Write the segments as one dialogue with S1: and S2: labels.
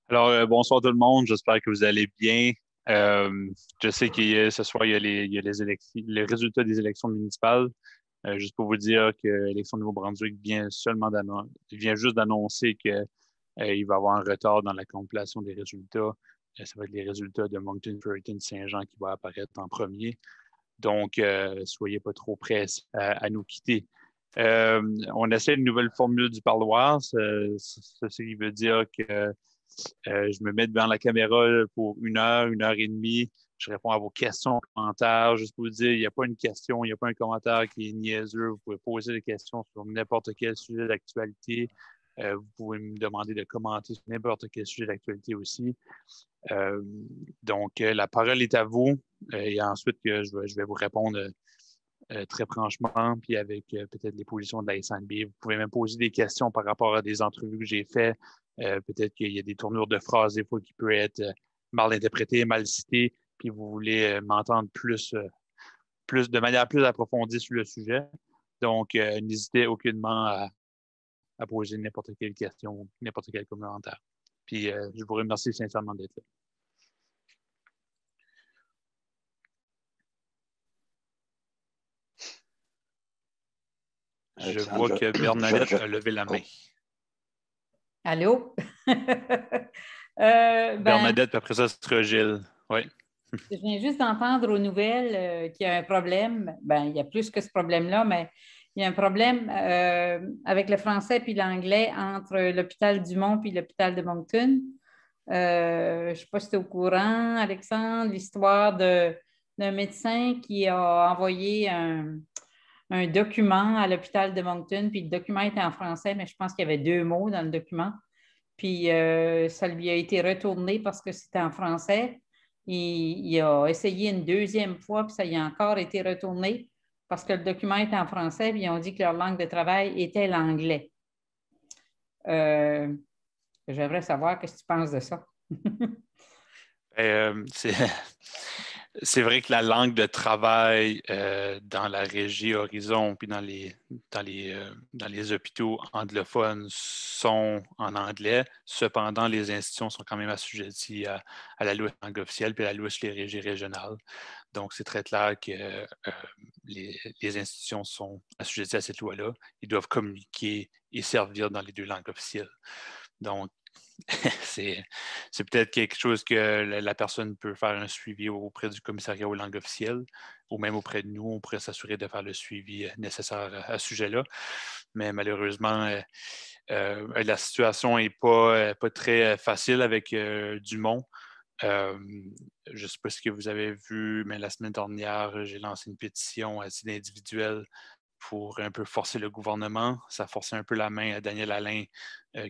S1: Alors, bonsoir tout le monde. J'espère que vous allez bien. Euh, je sais que ce soir, il y a les résultats des élections municipales. Juste pour vous dire que l'élection de Nouveau-Brunswick vient juste d'annoncer que, il va y avoir un retard dans la compilation des résultats. Ça va être les résultats de Moncton, Fredericton, Saint-Jean qui vont apparaître en premier. Donc, soyez pas trop pressés à nous quitter. Euh, on essaie une nouvelle formule du parloir. Ça, ce qui veut dire que je me mets devant la caméra pour une heure et demie. Je réponds à vos questions, commentaires. Juste pour vous dire, il n'y a pas une question, il n'y a pas un commentaire qui est niaiseux. Vous pouvez poser des questions sur n'importe quel sujet d'actualité. Vous pouvez me demander de commenter sur n'importe quel sujet d'actualité aussi. Euh, la parole est à vous. Et ensuite, je vais vous répondre très franchement, puis avec peut-être les positions de la SNB. Vous pouvez même poser des questions par rapport à des entrevues que j'ai faites. Peut-être qu'il y a des tournures de phrases des fois qui peuvent être mal interprétées, mal citées, puis vous voulez m'entendre de manière plus approfondie sur le sujet. Donc, n'hésitez aucunement à poser n'importe quelle question, n'importe quel commentaire. Puis, je vous remercie sincèrement d'être là. Je vois
S2: Alexandre,
S1: que Bernadette a levé la main.
S2: oh,
S3: Allô?
S1: Bernadette, puis après ça, ce sera Gilles. Oui.
S3: Je viens juste d'entendre aux nouvelles qu'il y a un problème. Ben, il y a plus que ce problème-là, mais il y a un problème avec le français puis l'anglais entre l'hôpital Dumont puis l'hôpital de Moncton. Je ne sais pas si tu es au courant, Alexandre, l'histoire d'un médecin qui a envoyé un document à l'hôpital de Moncton, puis le document était en français, mais je pense qu'il y avait deux mots dans le document. Puis ça lui a été retourné parce que c'était en français. Il a essayé une deuxième fois, puis ça y a encore été retourné parce que le document était en français, puis ils ont dit que leur langue de travail était l'anglais. J'aimerais savoir ce que tu penses de ça.
S1: Euh, c'est c'est vrai que la langue de travail dans la régie Horizon puis dans les hôpitaux anglophones sont en anglais. Cependant, les institutions sont quand même assujetties à la loi langue officielle puis à la loi sur les régies régionales. Donc, c'est très clair que les institutions sont assujetties à cette loi-là. Ils doivent communiquer et servir dans les deux langues officielles. Donc, c'est peut-être quelque chose que la personne peut faire un suivi auprès du commissariat aux langues officielles ou même auprès de nous. On pourrait s'assurer de faire le suivi nécessaire à ce sujet-là. Mais malheureusement, la situation n'est pas très facile avec Dumont. Je ne sais pas ce que vous avez vu, mais la semaine dernière, j'ai lancé une pétition à titre individuel pour un peu forcer le gouvernement. Ça forçait un peu la main à Daniel Alain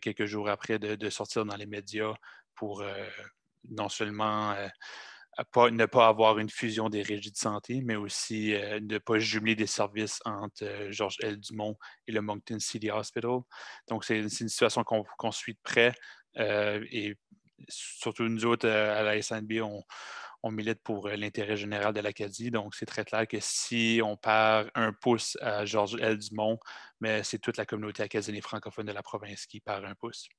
S1: quelques jours après de sortir dans les médias pour non seulement ne pas avoir une fusion des régies de santé, mais aussi ne pas jumeler des services entre Georges L. Dumont et le Moncton City Hospital. Donc, c'est une situation qu'on suit de près et surtout nous autres à la SNB, on milite pour l'intérêt général de l'Acadie. Donc, c'est très clair que si on perd un pouce à Georges L. Dumont, mais c'est toute la communauté acadienne et francophone de la province qui perd un pouce.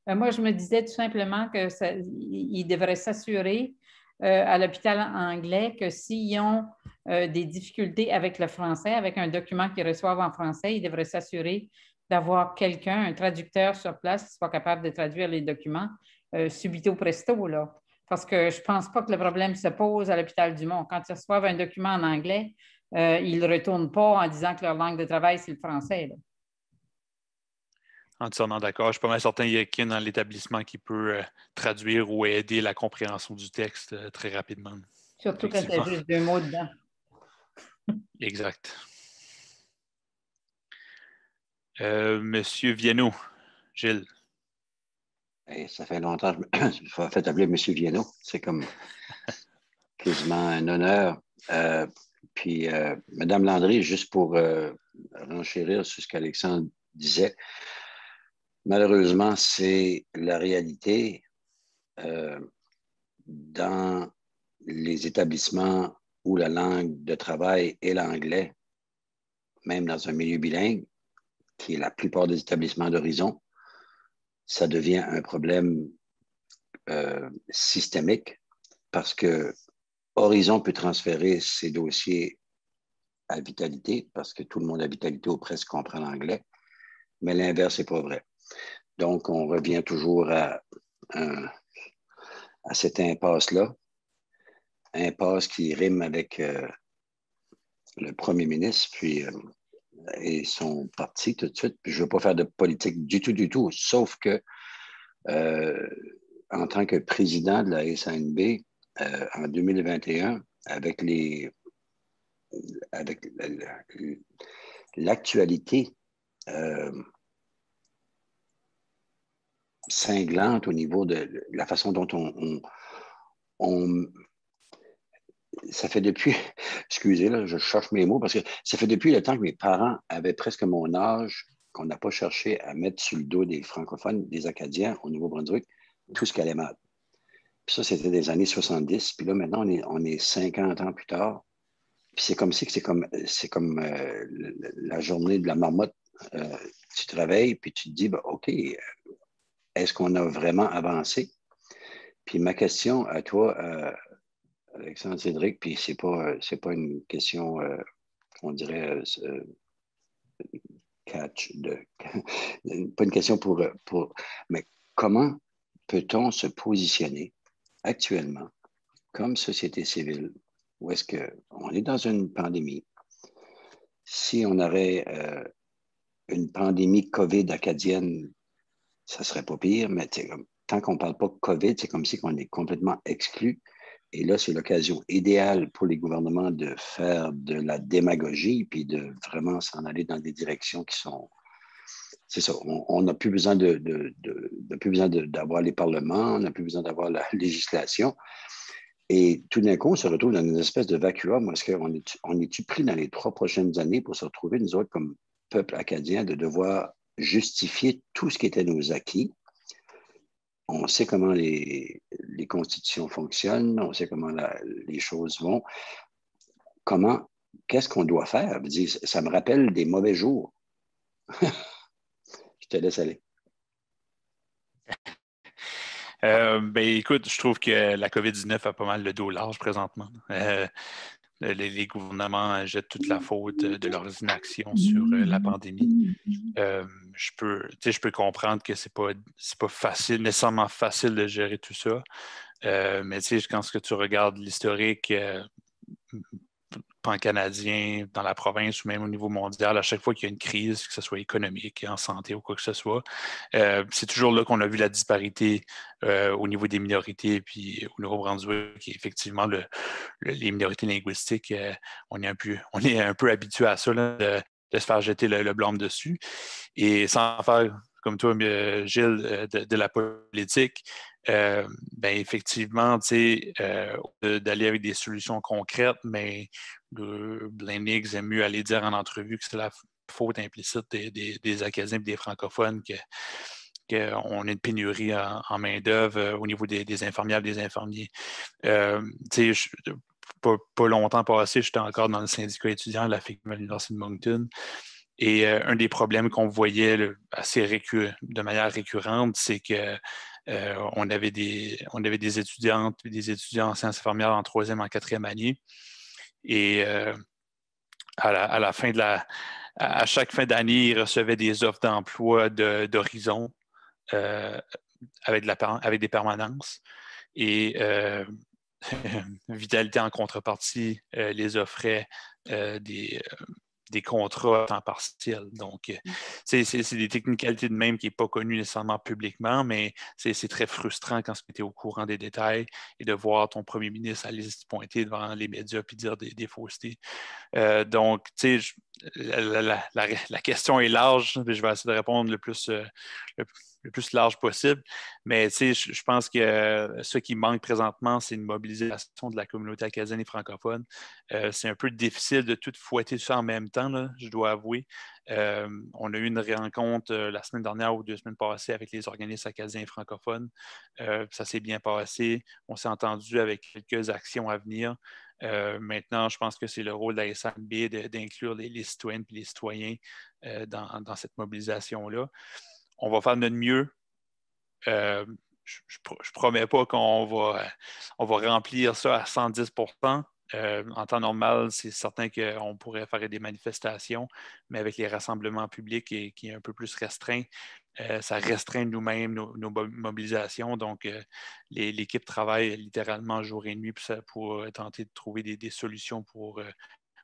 S3: Moi, je me disais tout simplement qu'ils devraient s'assurer à l'hôpital anglais que s'ils ont des difficultés avec le français, avec un document qu'ils reçoivent en français, ils devraient s'assurer d'avoir quelqu'un, un traducteur sur place qui soit capable de traduire les documents subito presto, là. Parce que je ne pense pas que le problème se pose à l'hôpital Dumont. Quand ils reçoivent un document en anglais, ils ne le retournent pas en disant que leur langue de travail, c'est le français, là.
S1: Entièrement d'accord. Je suis pas mal certain qu'il y a quelqu'un dans l'établissement qui peut traduire ou aider la compréhension du texte très rapidement.
S3: Surtout quand il y a juste deux mots dedans.
S1: Exact. Monsieur Viennot, Gilles.
S2: hey, ça fait longtemps que je me fait appeler M. Viennot. C'est comme quasiment un honneur. Puis, Mme Landry, juste pour renchérir sur ce qu'Alexandre disait, malheureusement, c'est la réalité dans les établissements où la langue de travail est l'anglais, même dans un milieu bilingue. qui est la plupart des établissements d'Horizon, ça devient un problème systémique parce que Horizon peut transférer ses dossiers à Vitalité parce que tout le monde à Vitalité ou presque comprend l'anglais, mais l'inverse n'est pas vrai. Donc, on revient toujours à cette impasse-là, impasse qui rime avec le premier ministre, puis et son parti tout de suite. Puis je ne veux pas faire de politique du tout, sauf que en tant que président de la SNB, en 2021, avec l'actualité cinglante au niveau de la façon dont ça fait depuis, excusez, là, je cherche mes mots, parce que ça fait depuis le temps que mes parents avaient presque mon âge, qu'on n'a pas cherché à mettre sur le dos des francophones, des Acadiens au Nouveau-Brunswick, tout ce qui allait mal. Puis ça, c'était des années 70. Puis là, maintenant, on est 50 ans plus tard. Puis c'est comme si que c'est comme la journée de la marmotte. Tu te réveilles, puis tu te dis, ben, OK, est-ce qu'on a vraiment avancé? Puis ma question à toi, Alexandre Cédric, puis c'est pas une question, on dirait, pas une question mais comment peut-on se positionner actuellement comme société civile, où est-ce qu'on est dans une pandémie? Si on aurait une pandémie COVID acadienne, ça serait pas pire, mais tant qu'on ne parle pas de COVID, c'est comme si on est complètement exclu. Et là, c'est l'occasion idéale pour les gouvernements de faire de la démagogie puis de vraiment s'en aller dans des directions qui sont... C'est ça, on n'a plus besoin d'avoir les parlements, on n'a plus besoin d'avoir la législation. Et tout d'un coup, on se retrouve dans une espèce de vacuum. Est-ce qu'on est-tu pris dans les 3 prochaines années pour se retrouver, nous autres, comme peuple acadien, de devoir justifier tout ce qui était nos acquis? On sait comment les constitutions fonctionnent, on sait comment les choses vont. Qu'est-ce qu'on doit faire? Ça me rappelle des mauvais jours. Je te laisse aller.
S1: Écoute, je trouve que la COVID-19 a pas mal le dos large présentement. Les gouvernements jettent toute la faute de leurs inactions sur la pandémie. Je peux comprendre que c'est pas facile, nécessairement facile de gérer tout ça. Mais quand tu regardes l'historique pan-canadien dans la province ou même au niveau mondial, à chaque fois qu'il y a une crise, que ce soit économique, en santé ou quoi que ce soit, c'est toujours là qu'on a vu la disparité au niveau des minorités. Puis au Nouveau-Brunswick, effectivement, les minorités linguistiques, on est un peu habitué à ça, là, de se faire jeter le blâme dessus. Et sans faire, comme toi, Gilles, de la politique, effectivement, d'aller avec des solutions concrètes, mais Blaine Higgs aime mieux aller dire en entrevue que c'est la faute implicite des Acadiens et des francophones qu'on a une pénurie en main-d'œuvre au niveau des infirmières et des infirmiers. Pas longtemps passé, j'étais encore dans le syndicat étudiant de la FICM à l'Université de Moncton. Et un des problèmes qu'on voyait de manière récurrente, c'est que on avait des étudiantes et des étudiants en sciences infirmières en 3e, en 4e année. Et à la fin à chaque fin d'année, ils recevaient des offres d'emploi d'Horizon avec des permanences. Et Vitalité, en contrepartie, les offrait des contrats à temps partiel. Donc, c'est des technicalités de même qui n'est pas connu nécessairement publiquement, mais c'est très frustrant quand tu es au courant des détails et de voir ton premier ministre aller se pointer devant les médias et dire des faussetés. Donc, la question est large, je vais essayer de répondre le plus large possible. Mais je pense que ce qui manque présentement, c'est une mobilisation de la communauté acadienne et francophone. C'est un peu difficile de tout fouetter ça en même temps, là, je dois avouer. On a eu une rencontre la semaine dernière ou 2 semaines passées avec les organismes acadiens et francophones. Ça s'est bien passé. On s'est entendu avec quelques actions à venir. Maintenant, je pense que c'est le rôle de la SNB d'inclure les citoyennes et les citoyens dans cette mobilisation-là. On va faire de notre mieux. Je ne promets pas qu'on va remplir ça à 110%. En temps normal, c'est certain qu'on pourrait faire des manifestations, mais avec les rassemblements publics qui est un peu plus restreint, ça restreint nous-mêmes nos mobilisations. Donc, l'équipe travaille littéralement jour et nuit pour tenter de trouver des solutions pour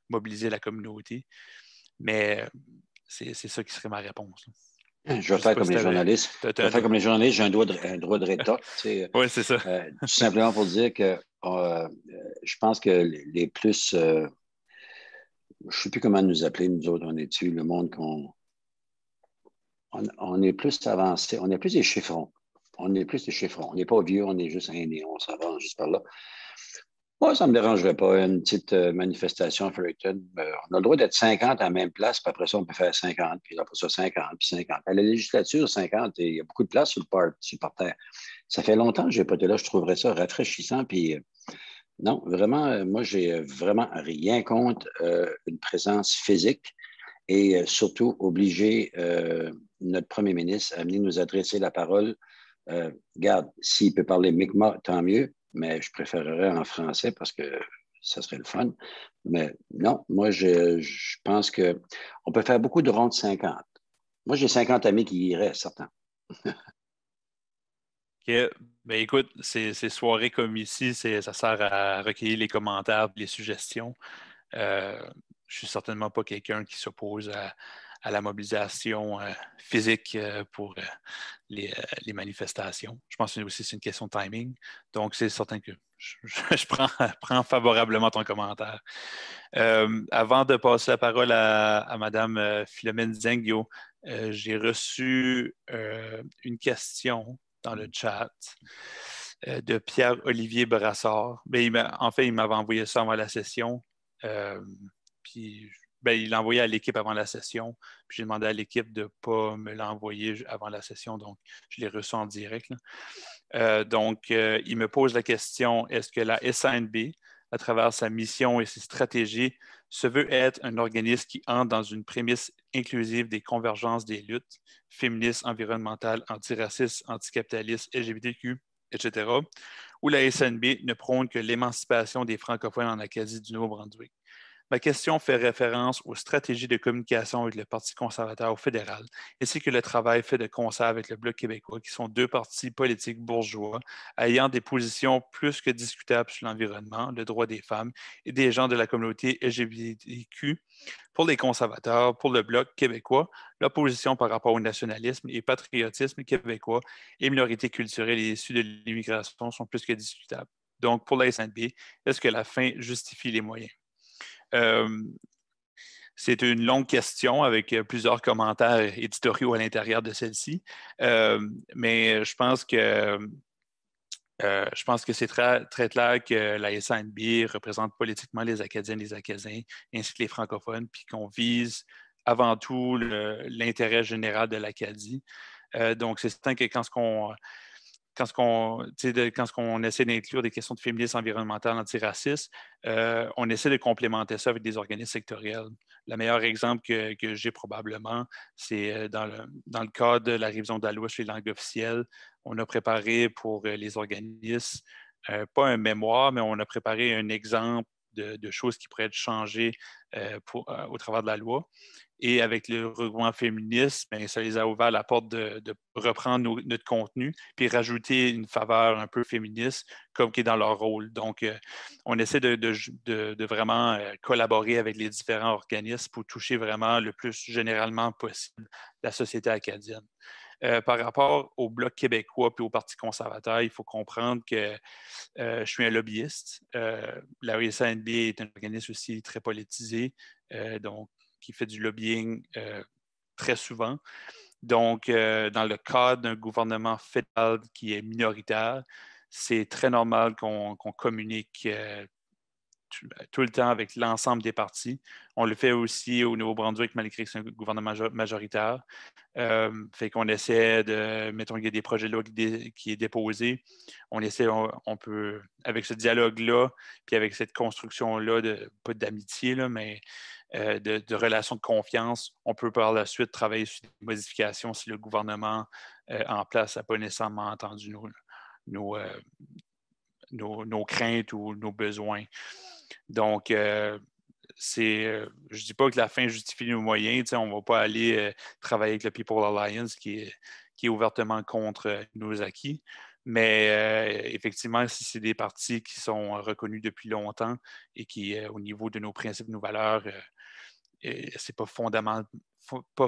S1: mobiliser la communauté. Mais c'est ça qui serait ma réponse.
S2: Je vais faire comme les journalistes. Je vais faire comme les journalistes, j'ai un droit de rétorque.
S1: Oui, c'est ça.
S2: Tout simplement pour dire que je pense que les plus... je ne sais plus comment nous appeler, nous autres, on est dessus, le monde qu'on... On est plus avancé, on est plus des chiffrons. On est plus des chiffrons. On n'est pas vieux, on est juste aînés, on s'avance juste par là. Moi, ça ne me dérangerait pas, une petite manifestation à Fredericton. On a le droit d'être 50 à la même place, puis après ça, on peut faire 50, puis après ça, 50, puis 50. À la législature, 50, et il y a beaucoup de place sur le parterre. Ça fait longtemps que je n'ai pas été là, je trouverais ça rafraîchissant, puis non, vraiment, moi, j'ai vraiment rien contre une présence physique et surtout obliger notre premier ministre à venir nous adresser la parole. Regarde, s'il peut parler Mi'kmaq, tant mieux, mais je préférerais en français parce que ça serait le fun. Mais non, moi, je pense qu'on peut faire beaucoup de rondes 50. Moi, j'ai 50 amis qui y iraient, certains.
S1: OK. Ben, écoute, ces soirées comme ici, ça sert à recueillir les commentaires, les suggestions. Je ne suis certainement pas quelqu'un qui s'oppose à la mobilisation physique pour les manifestations. Je pense que aussi c'est une question de timing. Donc, c'est certain que je prends favorablement ton commentaire. Avant de passer la parole à Mme Philomène Zengio, j'ai reçu une question dans le chat de Pierre-Olivier Brassard. En fait, il m'avait envoyé ça avant la session. Puis il l'a envoyé à l'équipe avant la session. Puis j'ai demandé à l'équipe de ne pas me l'envoyer avant la session. Donc, je l'ai reçu en direct. Il me pose la question, est-ce que la SNB, à travers sa mission et ses stratégies, se veut être un organisme qui entre dans une prémisse inclusive des convergences des luttes féministes, environnementales, antiracistes, anticapitalistes, LGBTQ, etc., où la SNB ne prône que l'émancipation des francophones en Acadie du Nouveau-Brunswick? Ma question fait référence aux stratégies de communication avec le Parti conservateur au fédéral, ainsi que le travail fait de concert avec le Bloc québécois, qui sont deux partis politiques bourgeois ayant des positions plus que discutables sur l'environnement, le droit des femmes et des gens de la communauté LGBTQ. Pour les conservateurs, pour le Bloc québécois, l'opposition par rapport au nationalisme et patriotisme québécois et minorités culturelles et issues de l'immigration sont plus que discutables. Donc, pour la SNB, est-ce que la fin justifie les moyens? C'est une longue question avec plusieurs commentaires éditoriaux à l'intérieur de celle-ci, mais je pense que c'est très, très clair que la SNB représente politiquement les Acadiennes et les Acadiens, ainsi que les francophones, puis qu'on vise avant tout l'intérêt général de l'Acadie. Donc, c'est certain que quand on essaie d'inclure des questions de féminisme environnemental, antiraciste, on essaie de complémenter ça avec des organismes sectoriels. Le meilleur exemple que j'ai probablement, c'est dans le cadre de la révision de la loi sur les langues officielles. On a préparé pour les organismes, pas un mémoire, mais on a préparé un exemple de choses qui pourraient être changées au travers de la loi. Et avec le regroupement féministe, ça les a ouvert la porte de reprendre notre contenu puis rajouter une faveur un peu féministe comme qui est dans leur rôle. Donc, on essaie de vraiment collaborer avec les différents organismes pour toucher vraiment le plus généralement possible la société acadienne. Par rapport au Bloc québécois puis au Parti conservateur, il faut comprendre que je suis un lobbyiste. La SNB est un organisme aussi très politisé, donc qui fait du lobbying très souvent. Donc, dans le cadre d'un gouvernement fédéral qui est minoritaire, c'est très normal qu'on communique tout le temps avec l'ensemble des partis. On le fait aussi au Nouveau-Brunswick, malgré que c'est un gouvernement majoritaire. Fait qu'on essaie de, mettons qu'il y a des projets de loi qui est déposé, on essaie, on peut, avec ce dialogue-là, puis avec cette construction-là, pas d'amitié, là, mais de relations de confiance, on peut par la suite travailler sur des modifications si le gouvernement en place n'a pas nécessairement entendu nos craintes ou nos besoins. Donc, je ne dis pas que la fin justifie nos moyens. On ne va pas aller travailler avec le People Alliance qui est ouvertement contre nos acquis. Mais effectivement, si c'est des partis qui sont reconnus depuis longtemps et qui, au niveau de nos principes, nos valeurs, c'est pas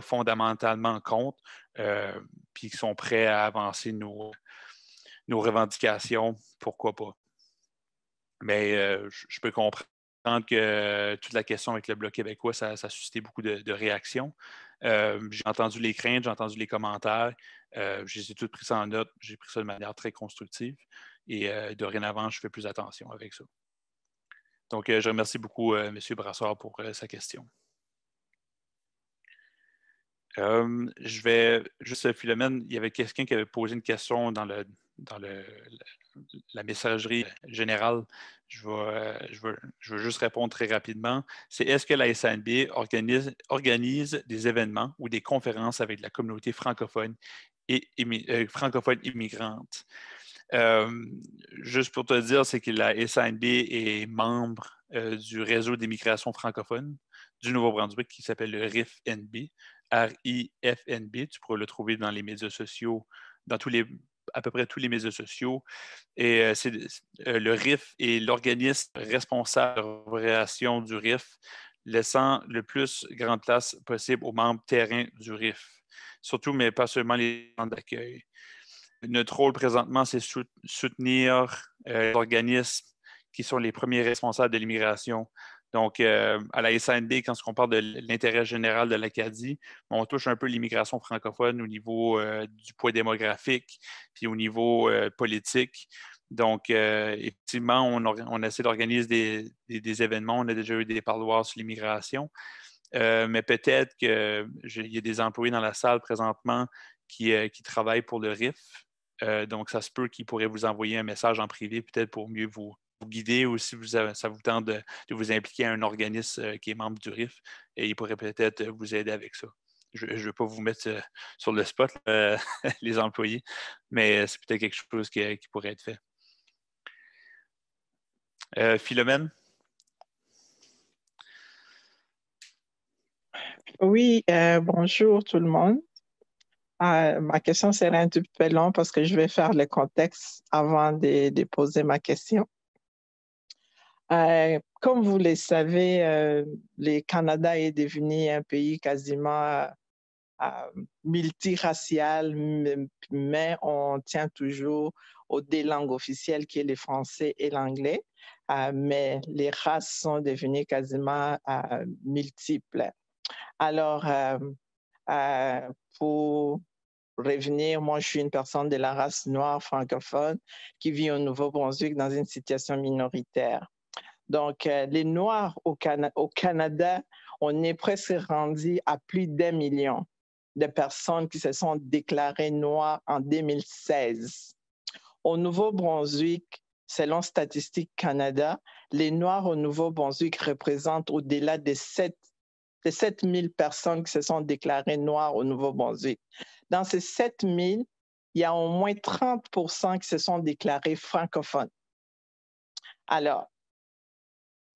S1: fondamentalement contre, puis qui sont prêts à avancer nos revendications, pourquoi pas. Mais je peux comprendre que toute la question avec le Bloc québécois, ça a suscité beaucoup de réactions. J'ai entendu les craintes, j'ai entendu les commentaires. Je les ai toutes prises en note. J'ai pris ça de manière très constructive. Et dorénavant, je fais plus attention avec ça. Donc, je remercie beaucoup M. Brassard pour sa question. Je vais juste, Philomène, il y avait quelqu'un qui avait posé une question dans la messagerie générale. Je veux juste répondre très rapidement. C'est est-ce que la SANB organise des événements ou des conférences avec la communauté francophone francophone immigrante? Juste pour te dire, c'est que la SANB est membre du réseau d'immigration francophone du Nouveau-Brunswick qui s'appelle le RIFNB. RIFNB, tu pourras le trouver dans les médias sociaux, à peu près tous les médias sociaux. Et le RIF est l'organisme responsable de l'opération du RIF, laissant le plus grande place possible aux membres terrain du RIF, surtout, mais pas seulement les gens d'accueil. Notre rôle présentement, c'est soutenir les organismes qui sont les premiers responsables de l'immigration. Donc, à la SANB, quand on parle de l'intérêt général de l'Acadie, on touche un peu l'immigration francophone au niveau du poids démographique, puis au niveau politique. Donc, effectivement, on essaie d'organiser des événements. On a déjà eu des parloirs sur l'immigration. Mais peut-être qu'il y a des employés dans la salle présentement qui travaillent pour le RIF. Donc, ça se peut qu'ils pourraient vous envoyer un message en privé, peut-être pour mieux vous guider, ou si ça vous tente de vous impliquer à un organisme qui est membre du RIF, et il pourrait peut-être vous aider avec ça. Je ne veux pas vous mettre sur le spot, les employés, mais c'est peut-être quelque chose qui pourrait être fait. Philomène?
S4: Oui, bonjour tout le monde. Ma question sera un petit peu longue parce que je vais faire le contexte avant de poser ma question. Comme vous le savez, le Canada est devenu un pays quasiment multiracial, mais on tient toujours aux deux langues officielles qui est le français et l'anglais, mais les races sont devenues quasiment multiples. Alors, pour revenir, moi, je suis une personne de la race noire francophone qui vit au Nouveau-Brunswick dans une situation minoritaire. Donc, les Noirs au Canada, on est presque rendu à plus d'1 million de personnes qui se sont déclarées noires en 2016. Au Nouveau-Brunswick, selon Statistique Canada, les Noirs au Nouveau-Brunswick représentent au-delà de 7 000 personnes qui se sont déclarées noires au Nouveau-Brunswick. Dans ces 7 000, il y a au moins 30% qui se sont déclarés francophones. Alors,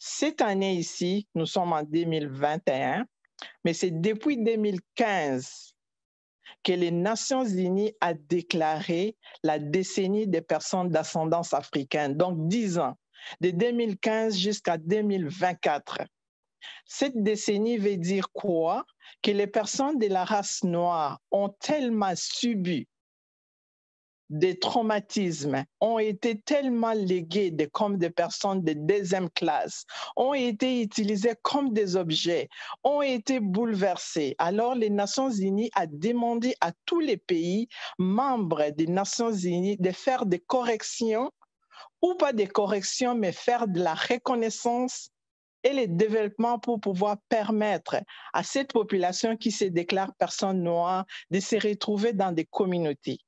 S4: cette année ici, nous sommes en 2021, mais c'est depuis 2015 que les Nations Unies a déclaré la décennie des personnes d'ascendance africaine, donc 10 ans, de 2015 jusqu'à 2024. Cette décennie veut dire quoi? Que les personnes de la race noire ont tellement subi des traumatismes, ont été tellement léguées comme des personnes de deuxième classe, ont été utilisées comme des objets, ont été bouleversées. Alors, les Nations Unies ont demandé à tous les pays membres des Nations Unies de faire des corrections ou pas des corrections, mais faire de la reconnaissance et le développement pour pouvoir permettre à cette population qui se déclare personne noire de se retrouver dans des communautés.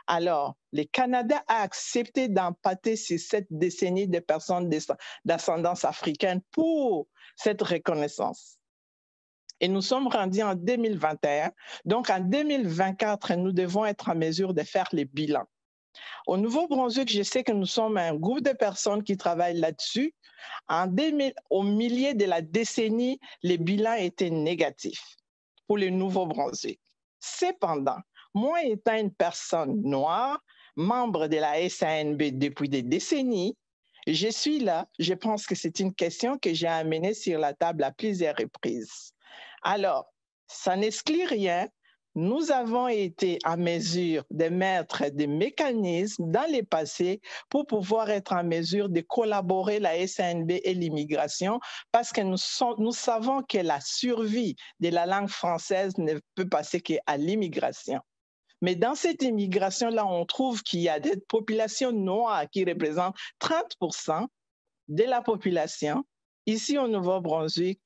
S4: Alors, le Canada a accepté d'empâter sur cette décennie de personnes d'ascendance africaine pour cette reconnaissance. Et nous sommes rendus en 2021. Donc, en 2024, nous devons être en mesure de faire les bilans. Au Nouveau-Brunswick, je sais que nous sommes un groupe de personnes qui travaillent là-dessus. Au milieu de la décennie, les bilans étaient négatifs pour le Nouveau-Brunswick. Cependant, moi étant une personne noire, membre de la SANB depuis des décennies, je suis là. Je pense que c'est une question que j'ai amenée sur la table à plusieurs reprises. Alors, ça n'exclut rien. Nous avons été en mesure de mettre des mécanismes dans le passé pour pouvoir être en mesure de collaborer la SANB et l'immigration parce que nous savons que la survie de la langue française ne peut passer qu'à l'immigration. Mais dans cette immigration-là, on trouve qu'il y a des populations noires qui représentent 30% de la population ici au Nouveau-Brunswick,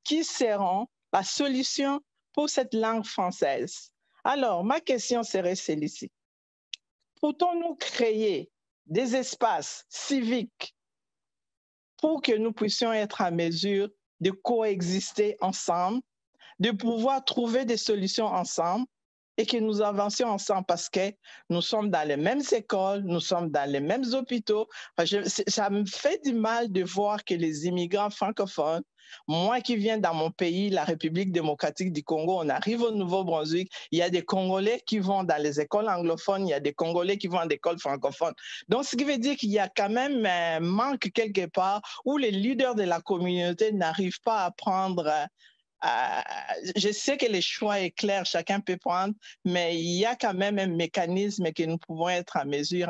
S4: qui seront la solution pour cette langue française. Alors, ma question serait celle-ci. Peut-on-nous créer des espaces civiques pour que nous puissions être en mesure de coexister ensemble, de pouvoir trouver des solutions ensemble et que nous avancions ensemble parce que nous sommes dans les mêmes écoles, nous sommes dans les mêmes hôpitaux. Ça me fait du mal de voir que les immigrants francophones, moi qui viens dans mon pays, la République démocratique du Congo, on arrive au Nouveau-Brunswick, il y a des Congolais qui vont dans les écoles anglophones, il y a des Congolais qui vont dans des écoles francophones. Donc, ce qui veut dire qu'il y a quand même un manque quelque part où les leaders de la communauté n'arrivent pas à prendre... je sais que le choix est clair, chacun peut prendre, mais il y a quand même un mécanisme que nous pouvons être en mesure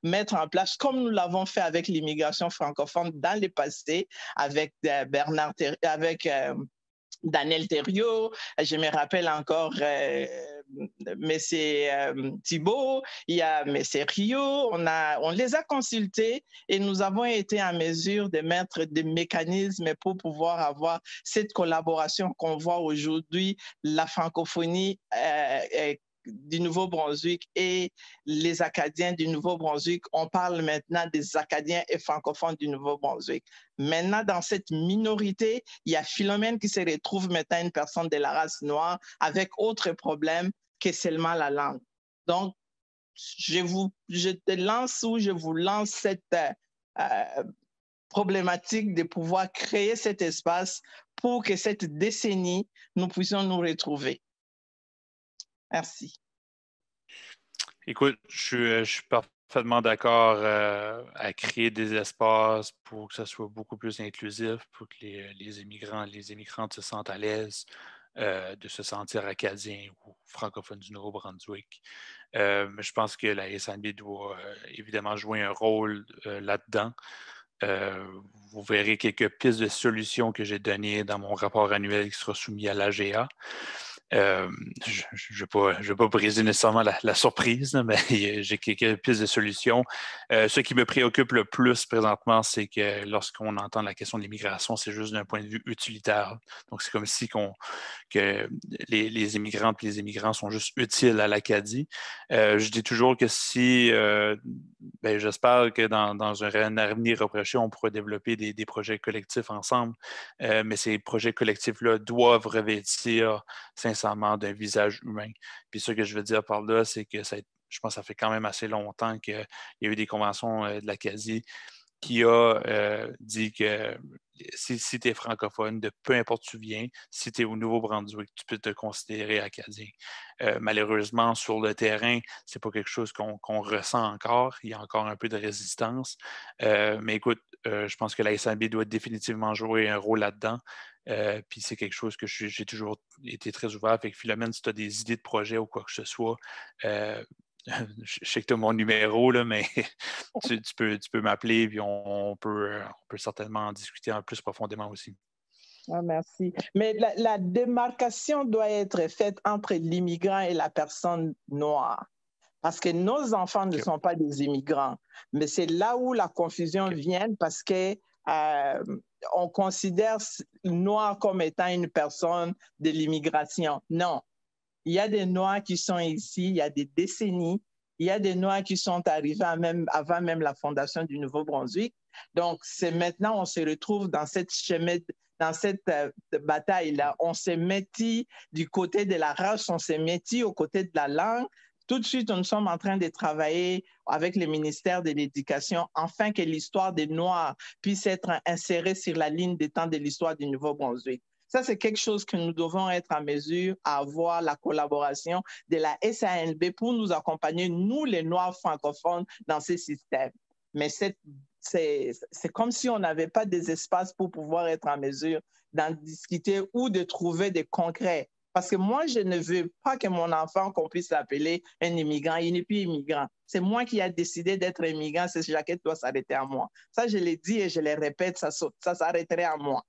S4: mettre en place, comme nous l'avons fait avec l'immigration francophone dans le passé, avec Daniel Thériault, je me rappelle encore M. Thibault, il y a M. Rio, on les a consultés et nous avons été en mesure de mettre des mécanismes pour pouvoir avoir cette collaboration qu'on voit aujourd'hui, la francophonie du Nouveau-Brunswick et les Acadiens du Nouveau-Brunswick. On parle maintenant des Acadiens et francophones du Nouveau-Brunswick. Maintenant, dans cette minorité, il y a Philomène qui se retrouve maintenant une personne de la race noire avec autre problème que seulement la langue. Donc, je vous lance cette problématique de pouvoir créer cet espace pour que cette décennie, nous puissions nous retrouver. Merci.
S1: Écoute, je suis parfaitement d'accord à créer des espaces pour que ça soit beaucoup plus inclusif, pour que les immigrants et les immigrantes se sentent à l'aise de se sentir acadiens ou francophones du Nouveau-Brunswick. Mais je pense que la SANB doit évidemment jouer un rôle là-dedans. Vous verrez quelques pistes de solutions que j'ai données dans mon rapport annuel qui sera soumis à l'AGA. Je ne vais pas briser nécessairement la surprise, là, mais j'ai quelques pistes de solutions. Ce qui me préoccupe le plus présentement, c'est que lorsqu'on entend la question de l'immigration, c'est juste d'un point de vue utilitaire. Donc, c'est comme si que les immigrantes et les immigrants sont juste utiles à l'Acadie. Je dis toujours que si, j'espère que dans un avenir rapproché, on pourra développer des projets collectifs ensemble, mais ces projets collectifs-là doivent revêtir sincèrement d'un visage humain. Puis ce que je veux dire par là, c'est que je pense que ça fait quand même assez longtemps qu'il y a eu des conventions de l'Acadie qui a dit que si tu es francophone, de peu importe où tu viens, si tu es au Nouveau-Brunswick, tu peux te considérer acadien. Malheureusement, sur le terrain, c'est pas quelque chose qu'on ressent encore. Il y a encore un peu de résistance. Mais écoute, je pense que la SANB doit définitivement jouer un rôle là-dedans. Puis c'est quelque chose que j'ai toujours été très ouvert. Fait que Philomène, si tu as des idées de projet ou quoi que ce soit, je sais que tu as mon numéro, là, mais tu peux m'appeler et on peut certainement en discuter un plus profondément aussi.
S4: Ah, merci. Mais la démarcation doit être faite entre l'immigrant et la personne noire. Parce que nos enfants ne sont pas des immigrants. Mais c'est là où la confusion vient parce que on considère noir comme étant une personne de l'immigration. Non. Il y a des Noirs qui sont ici il y a des décennies. Il y a des Noirs qui sont arrivés avant même la fondation du Nouveau-Brunswick. Donc, c'est maintenant on se retrouve dans cette bataille-là. On s'est métis du côté de la race, on s'est métis au côté de la langue. Tout de suite, nous sommes en train de travailler avec le ministère de l'Éducation afin que l'histoire des Noirs puisse être insérée sur la ligne des temps de l'histoire du Nouveau-Brunswick. Ça, c'est quelque chose que nous devons être en mesure d'avoir la collaboration de la SANB pour nous accompagner, nous, les Noirs francophones, dans ces systèmes. Mais c'est comme si on n'avait pas des espaces pour pouvoir être en mesure d'en discuter ou de trouver des concrets. Parce que moi, je ne veux pas que mon enfant, qu'on puisse l'appeler un immigrant. Il n'est plus immigrant. C'est moi qui ai décidé d'être immigrant. Cette jaquette doit s'arrêter à moi. Ça, je l'ai dit et je le répète, ça s'arrêterait à moi.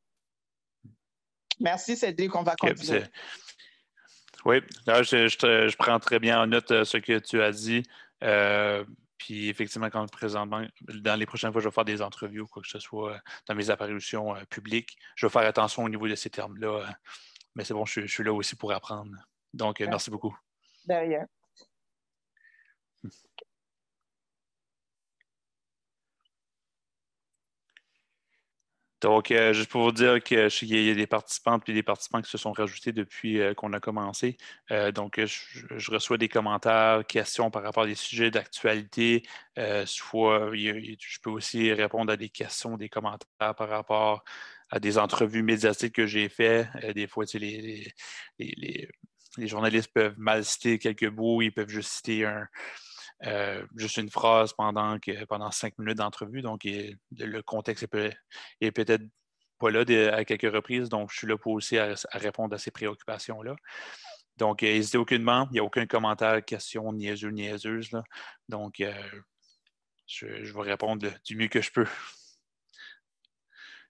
S4: Merci, Cédric. On va continuer.
S1: Oui, là, je prends très bien en note ce que tu as dit. Puis effectivement, quand présentement, dans les prochaines fois, je vais faire des entrevues ou quoi que ce soit dans mes apparitions publiques. Je vais faire attention au niveau de ces termes-là. Mais c'est bon, je suis là aussi pour apprendre. Donc, merci beaucoup.
S4: Derrière.
S1: Donc, juste pour vous dire qu'il y a des participantes et des participants qui se sont rajoutés depuis qu'on a commencé. Donc, je reçois des commentaires, questions par rapport à des sujets d'actualité. Soit, je peux aussi répondre à des questions, des commentaires par rapport à des entrevues médiatiques que j'ai faites. Des fois, tu sais, les journalistes peuvent mal citer quelques bouts, ils peuvent juste citer juste une phrase pendant 5 minutes d'entrevue. Donc, le contexte est peut-être pas là à quelques reprises. Donc, je suis là pour aussi à répondre à ces préoccupations-là. Donc, n'hésitez aucunement. Il n'y a aucun commentaire, question niaiseux, niaiseuse. Là. Donc, je vais répondre du mieux que je peux.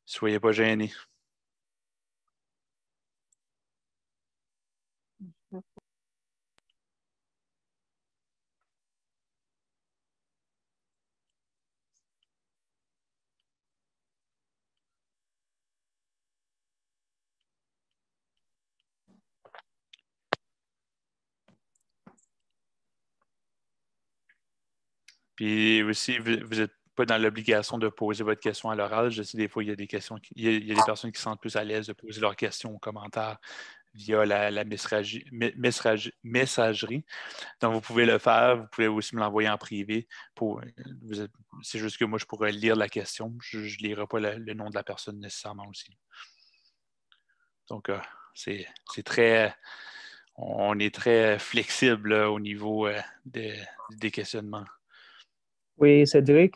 S1: Soyez pas gênés. Puis aussi, vous n'êtes pas dans l'obligation de poser votre question à l'oral. Je sais des fois, il y a des questions, il y a des personnes qui se sentent plus à l'aise de poser leurs questions aux commentaires via la messagerie. Donc, vous pouvez le faire. Vous pouvez aussi me l'envoyer en privé. C'est juste que moi, je pourrais lire la question. Je ne lirai pas le nom de la personne nécessairement aussi. Donc, c'est très... On est très flexible là, au niveau des questionnements.
S5: Oui, Cédric.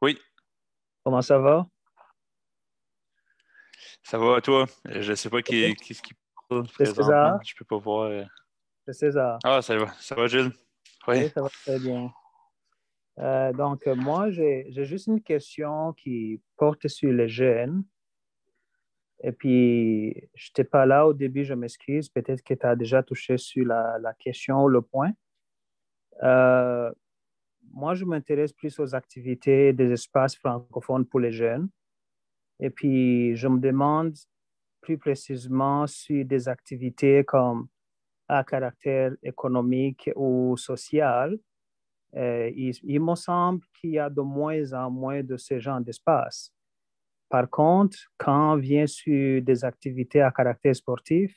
S1: Oui.
S5: Comment ça va?
S1: Ça va, toi? Je ne sais pas qu'est-ce qui parle
S5: C'est
S1: présentement.
S5: César.
S1: Je ne peux pas voir.
S5: C'est César.
S1: Ah, ça va. Ça va, Gilles? Oui.
S5: Oui, ça va très bien. Donc, moi, j'ai juste une question qui porte sur les jeunes. Et puis, je n'étais pas là au début, je m'excuse. Peut-être que tu as déjà touché sur la question ou le point. Moi, je m'intéresse plus aux activités des espaces francophones pour les jeunes. Et puis, je me demande plus précisément sur des activités comme à caractère économique ou social. Il me semble qu'il y a de moins en moins de ce genre d'espace. Par contre, quand on vient sur des activités à caractère sportif,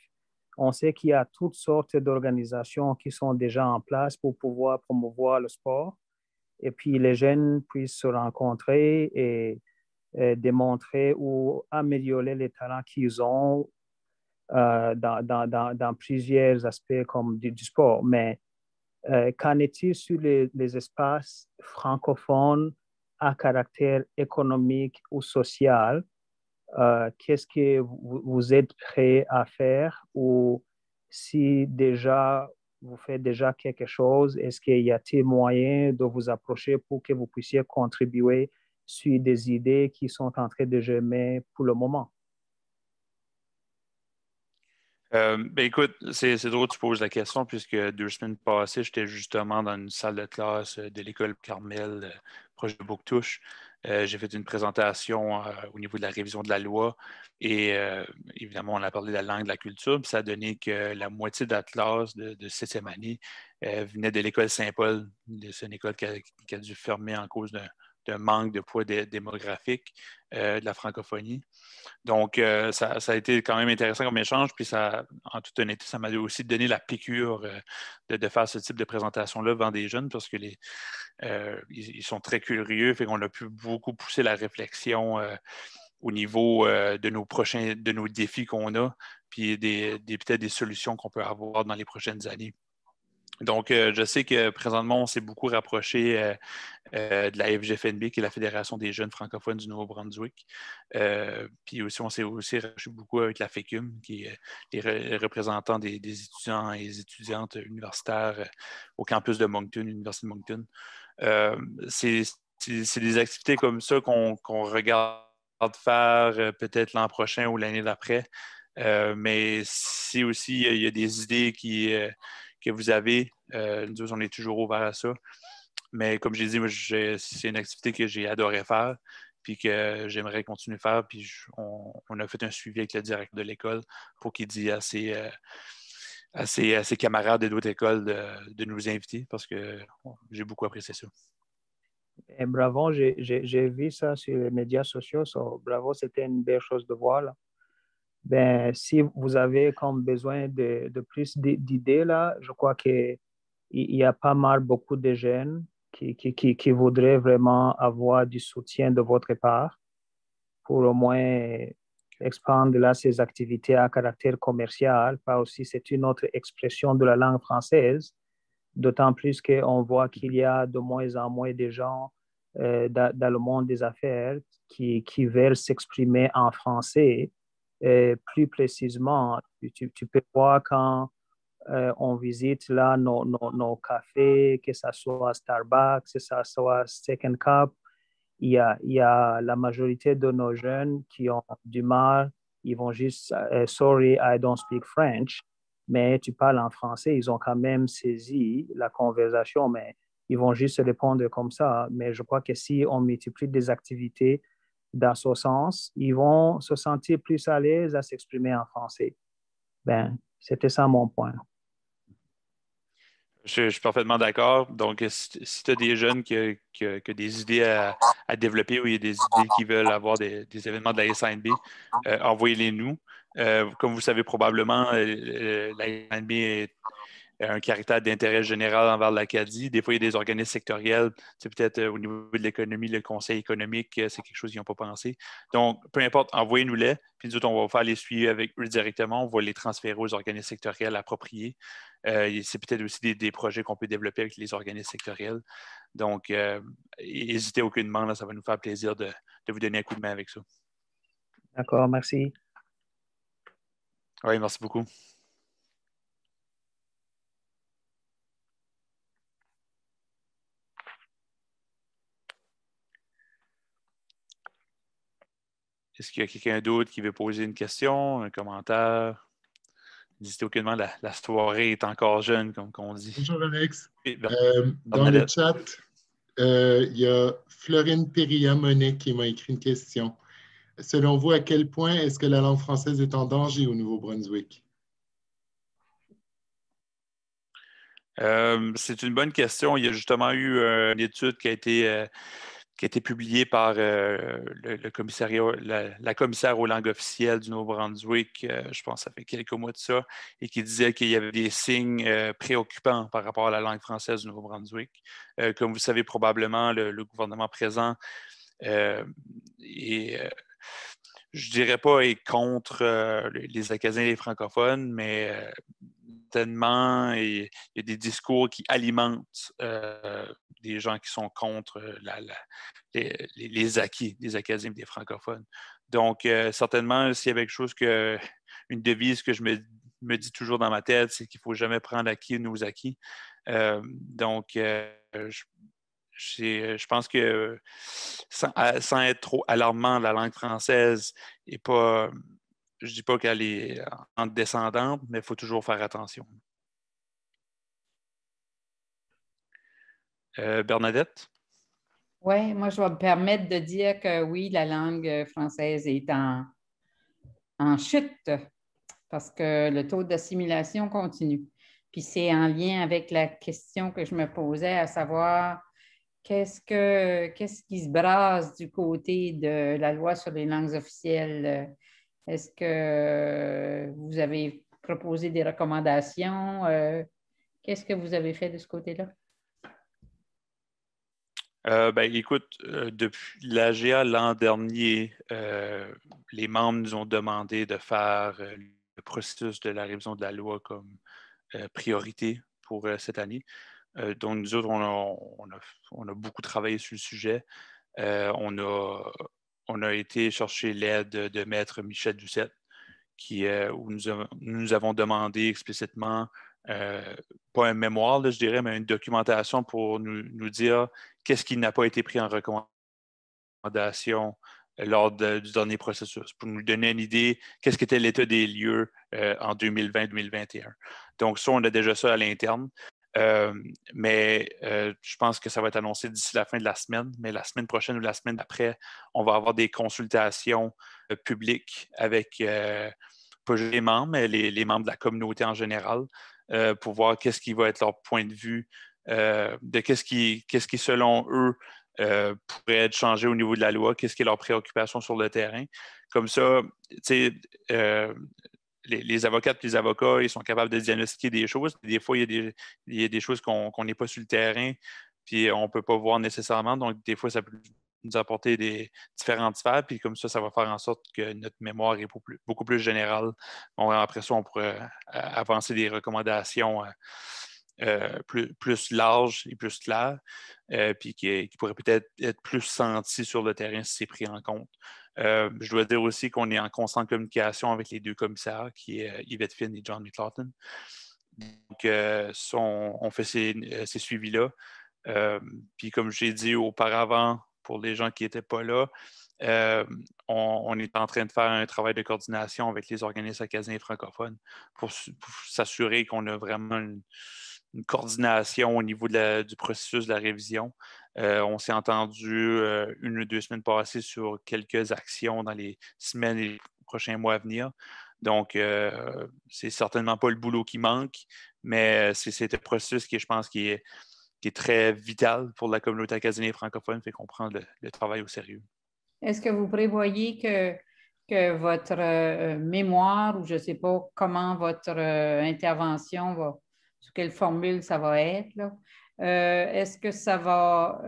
S5: on sait qu'il y a toutes sortes d'organisations qui sont déjà en place pour pouvoir promouvoir le sport. Et puis, les jeunes puissent se rencontrer et démontrer ou améliorer les talents qu'ils ont dans plusieurs aspects comme du sport. Mais qu'en est-il sur les espaces francophones à caractère économique ou social? Qu'est-ce que vous êtes prêt à faire ou si déjà vous faites déjà quelque chose, est-ce qu'il y a-t-il moyen de vous approcher pour que vous puissiez contribuer sur des idées qui sont en train de germer pour le moment?
S1: Écoute, c'est drôle que tu poses la question puisque 2 semaines passées, j'étais justement dans une salle de classe de l'école Carmel, proche de Bouctouche. J'ai fait une présentation au niveau de la révision de la loi et évidemment, on a parlé de la langue, de la culture, puis ça a donné que la moitié de la classe de 7e année venait de l'école Saint-Paul. C'est une école qui a dû fermer en cause d'un manque de poids démographique de la francophonie. Donc, ça a été quand même intéressant comme échange. Puis, en toute honnêteté, ça m'a aussi donné la piqûre de faire ce type de présentation-là devant des jeunes parce que ils sont très curieux. Fait qu'on a pu beaucoup pousser la réflexion au niveau de nos défis qu'on a, puis peut-être des solutions qu'on peut avoir dans les prochaines années. Donc, je sais que présentement, on s'est beaucoup rapproché de la FGFNB, qui est la Fédération des jeunes francophones du Nouveau-Brunswick. Puis aussi, on s'est aussi rapproché beaucoup avec la FECUM, qui est les représentants des étudiants et des étudiantes universitaires au campus de Moncton, l'Université de Moncton. C'est des activités comme ça qu'on regarde faire peut-être l'an prochain ou l'année d'après. Mais si aussi il y a des idées que vous avez, nous, on est toujours ouverts à ça. Mais comme j'ai dit, moi, c'est une activité que j'ai adoré faire puis que j'aimerais continuer à faire. Puis on a fait un suivi avec le directeur de l'école pour qu'il dise à ses camarades de d'autres écoles de nous inviter parce que j'ai beaucoup apprécié ça.
S5: Et bravo, j'ai vu ça sur les médias sociaux. Bravo, c'était une belle chose de voir. Là. Ben, si vous avez comme besoin de plus d'idées, là, je crois qu'il y a pas mal beaucoup de jeunes qui voudraient vraiment avoir du soutien de votre part pour au moins expandre là, ces activités à caractère commercial. Pas aussi, c'est une autre expression de la langue française, d'autant plus qu'on voit qu'il y a de moins en moins de gens dans le monde des affaires qui veulent s'exprimer en français. Plus précisément, tu peux voir quand on visite là nos cafés, que ce soit Starbucks, que ce soit Second Cup, il y a la majorité de nos jeunes qui ont du mal, ils vont juste Sorry, I don't speak French, mais tu parles en français, ils ont quand même saisi la conversation, mais ils vont juste répondre comme ça. Mais je crois que si on multiplie des activités dans ce sens, ils vont se sentir plus à l'aise à s'exprimer en français. Ben, c'était ça mon point.
S1: Je suis parfaitement d'accord. Donc, si tu as des jeunes qui ont des idées à développer ou il y a des idées qui veulent avoir des événements de la SNB, envoyez-les nous. Comme vous savez probablement, la SNB est un caractère d'intérêt général envers l'Acadie. Des fois, il y a des organismes sectoriels. C'est peut-être au niveau de l'économie, le conseil économique, c'est quelque chose qu'ils n'ont pas pensé. Donc, peu importe, envoyez-nous-les. Puis nous autres, on va faire les suivis avec eux directement. On va les transférer aux organismes sectoriels appropriés. C'est peut-être aussi des projets qu'on peut développer avec les organismes sectoriels. Donc, n'hésitez aucunement. Là, ça va nous faire plaisir de vous donner un coup de main avec ça.
S5: D'accord, merci.
S1: Oui, merci beaucoup. Est-ce qu'il y a quelqu'un d'autre qui veut poser une question, un commentaire? N'hésitez aucunement, la soirée est encore jeune, comme on dit.
S6: Bonjour Alex.
S1: Oui,
S6: dans le chat, il y a Florine Périlla-Monet qui m'a écrit une question. Selon vous, à quel point est-ce que la langue française est en danger au Nouveau-Brunswick?
S1: C'est une bonne question. Il y a justement eu une étude qui a été publiée par le commissariat, la commissaire aux langues officielles du Nouveau-Brunswick, je pense que ça fait quelques mois de ça, et qui disait qu'il y avait des signes préoccupants par rapport à la langue française du Nouveau-Brunswick. Comme vous savez probablement, le gouvernement présent je dirais pas est contre les Acadiens et les francophones, mais certainement, il y a des discours qui alimentent des gens qui sont contre les acquis des Acadiens et des francophones. Donc, certainement, s'il y avait quelque chose une devise que je me dis toujours dans ma tête, c'est qu'il ne faut jamais prendre acquis nos acquis. Je pense que sans être trop alarmant, la langue française n'est pas je dis pas qu'elle est en descendante, mais il faut toujours faire attention. Bernadette?
S3: Oui, moi, je vais me permettre de dire que oui, la langue française est en chute parce que le taux d'assimilation continue. Puis c'est en lien avec la question que je me posais, à savoir qu'est-ce qui se brasse du côté de la loi sur les langues officielles? Est-ce que vous avez proposé des recommandations? Qu'est-ce que vous avez fait de ce côté-là?
S1: Écoute, depuis l'AGA l'an dernier, les membres nous ont demandé de faire le processus de la révision de la loi comme priorité pour cette année. Donc, nous autres, on a beaucoup travaillé sur le sujet. On a été chercher l'aide de Maître Michel Doucette, où nous avons demandé explicitement, pas un mémoire, là, je dirais, mais une documentation pour nous dire qu'est-ce qui n'a pas été pris en recommandation lors du dernier processus, pour nous donner une idée qu'est-ce qu'était l'état des lieux en 2020-2021. Donc, ça, on a déjà ça à l'interne. Mais je pense que ça va être annoncé d'ici la fin de la semaine. Mais la semaine prochaine ou la semaine d'après, on va avoir des consultations publiques avec pas juste les membres, mais les membres de la communauté en général, pour voir qu'est-ce qui va être leur point de vue, de qu'est-ce qui, selon eux, pourrait être changé au niveau de la loi, qu'est-ce qui est leur préoccupation sur le terrain. Comme ça, tu sais, les avocates et les avocats, ils sont capables de diagnostiquer des choses. Des fois, il y a des choses qu'on n'est pas sur le terrain, puis on ne peut pas voir nécessairement. Donc, des fois, ça peut nous apporter des différentes sphères, puis comme ça va faire en sorte que notre mémoire est beaucoup plus générale. Bon, après ça, on pourrait avancer des recommandations plus larges et plus claires, puis qui pourraient peut-être être plus senties sur le terrain si c'est pris en compte. Je dois dire aussi qu'on est en constante communication avec les deux commissaires, qui est Yvette Finn et John McLaughlin. Donc, on fait ces suivis-là. Puis, comme j'ai dit auparavant, pour les gens qui n'étaient pas là, on est en train de faire un travail de coordination avec les organismes acadiens et francophones pour s'assurer qu'on a vraiment une coordination au niveau du processus de la révision. On s'est entendu 1 ou 2 semaines passées sur quelques actions dans les semaines et les prochains mois à venir. Donc, c'est certainement pas le boulot qui manque, mais c'est un processus je pense, qui est très vital pour la communauté acadienne et francophone, fait qu'on prend le travail au sérieux.
S3: Est-ce que vous prévoyez que votre mémoire, ou je ne sais pas comment votre intervention va, sous quelle formule ça va être, là, est-ce que ça va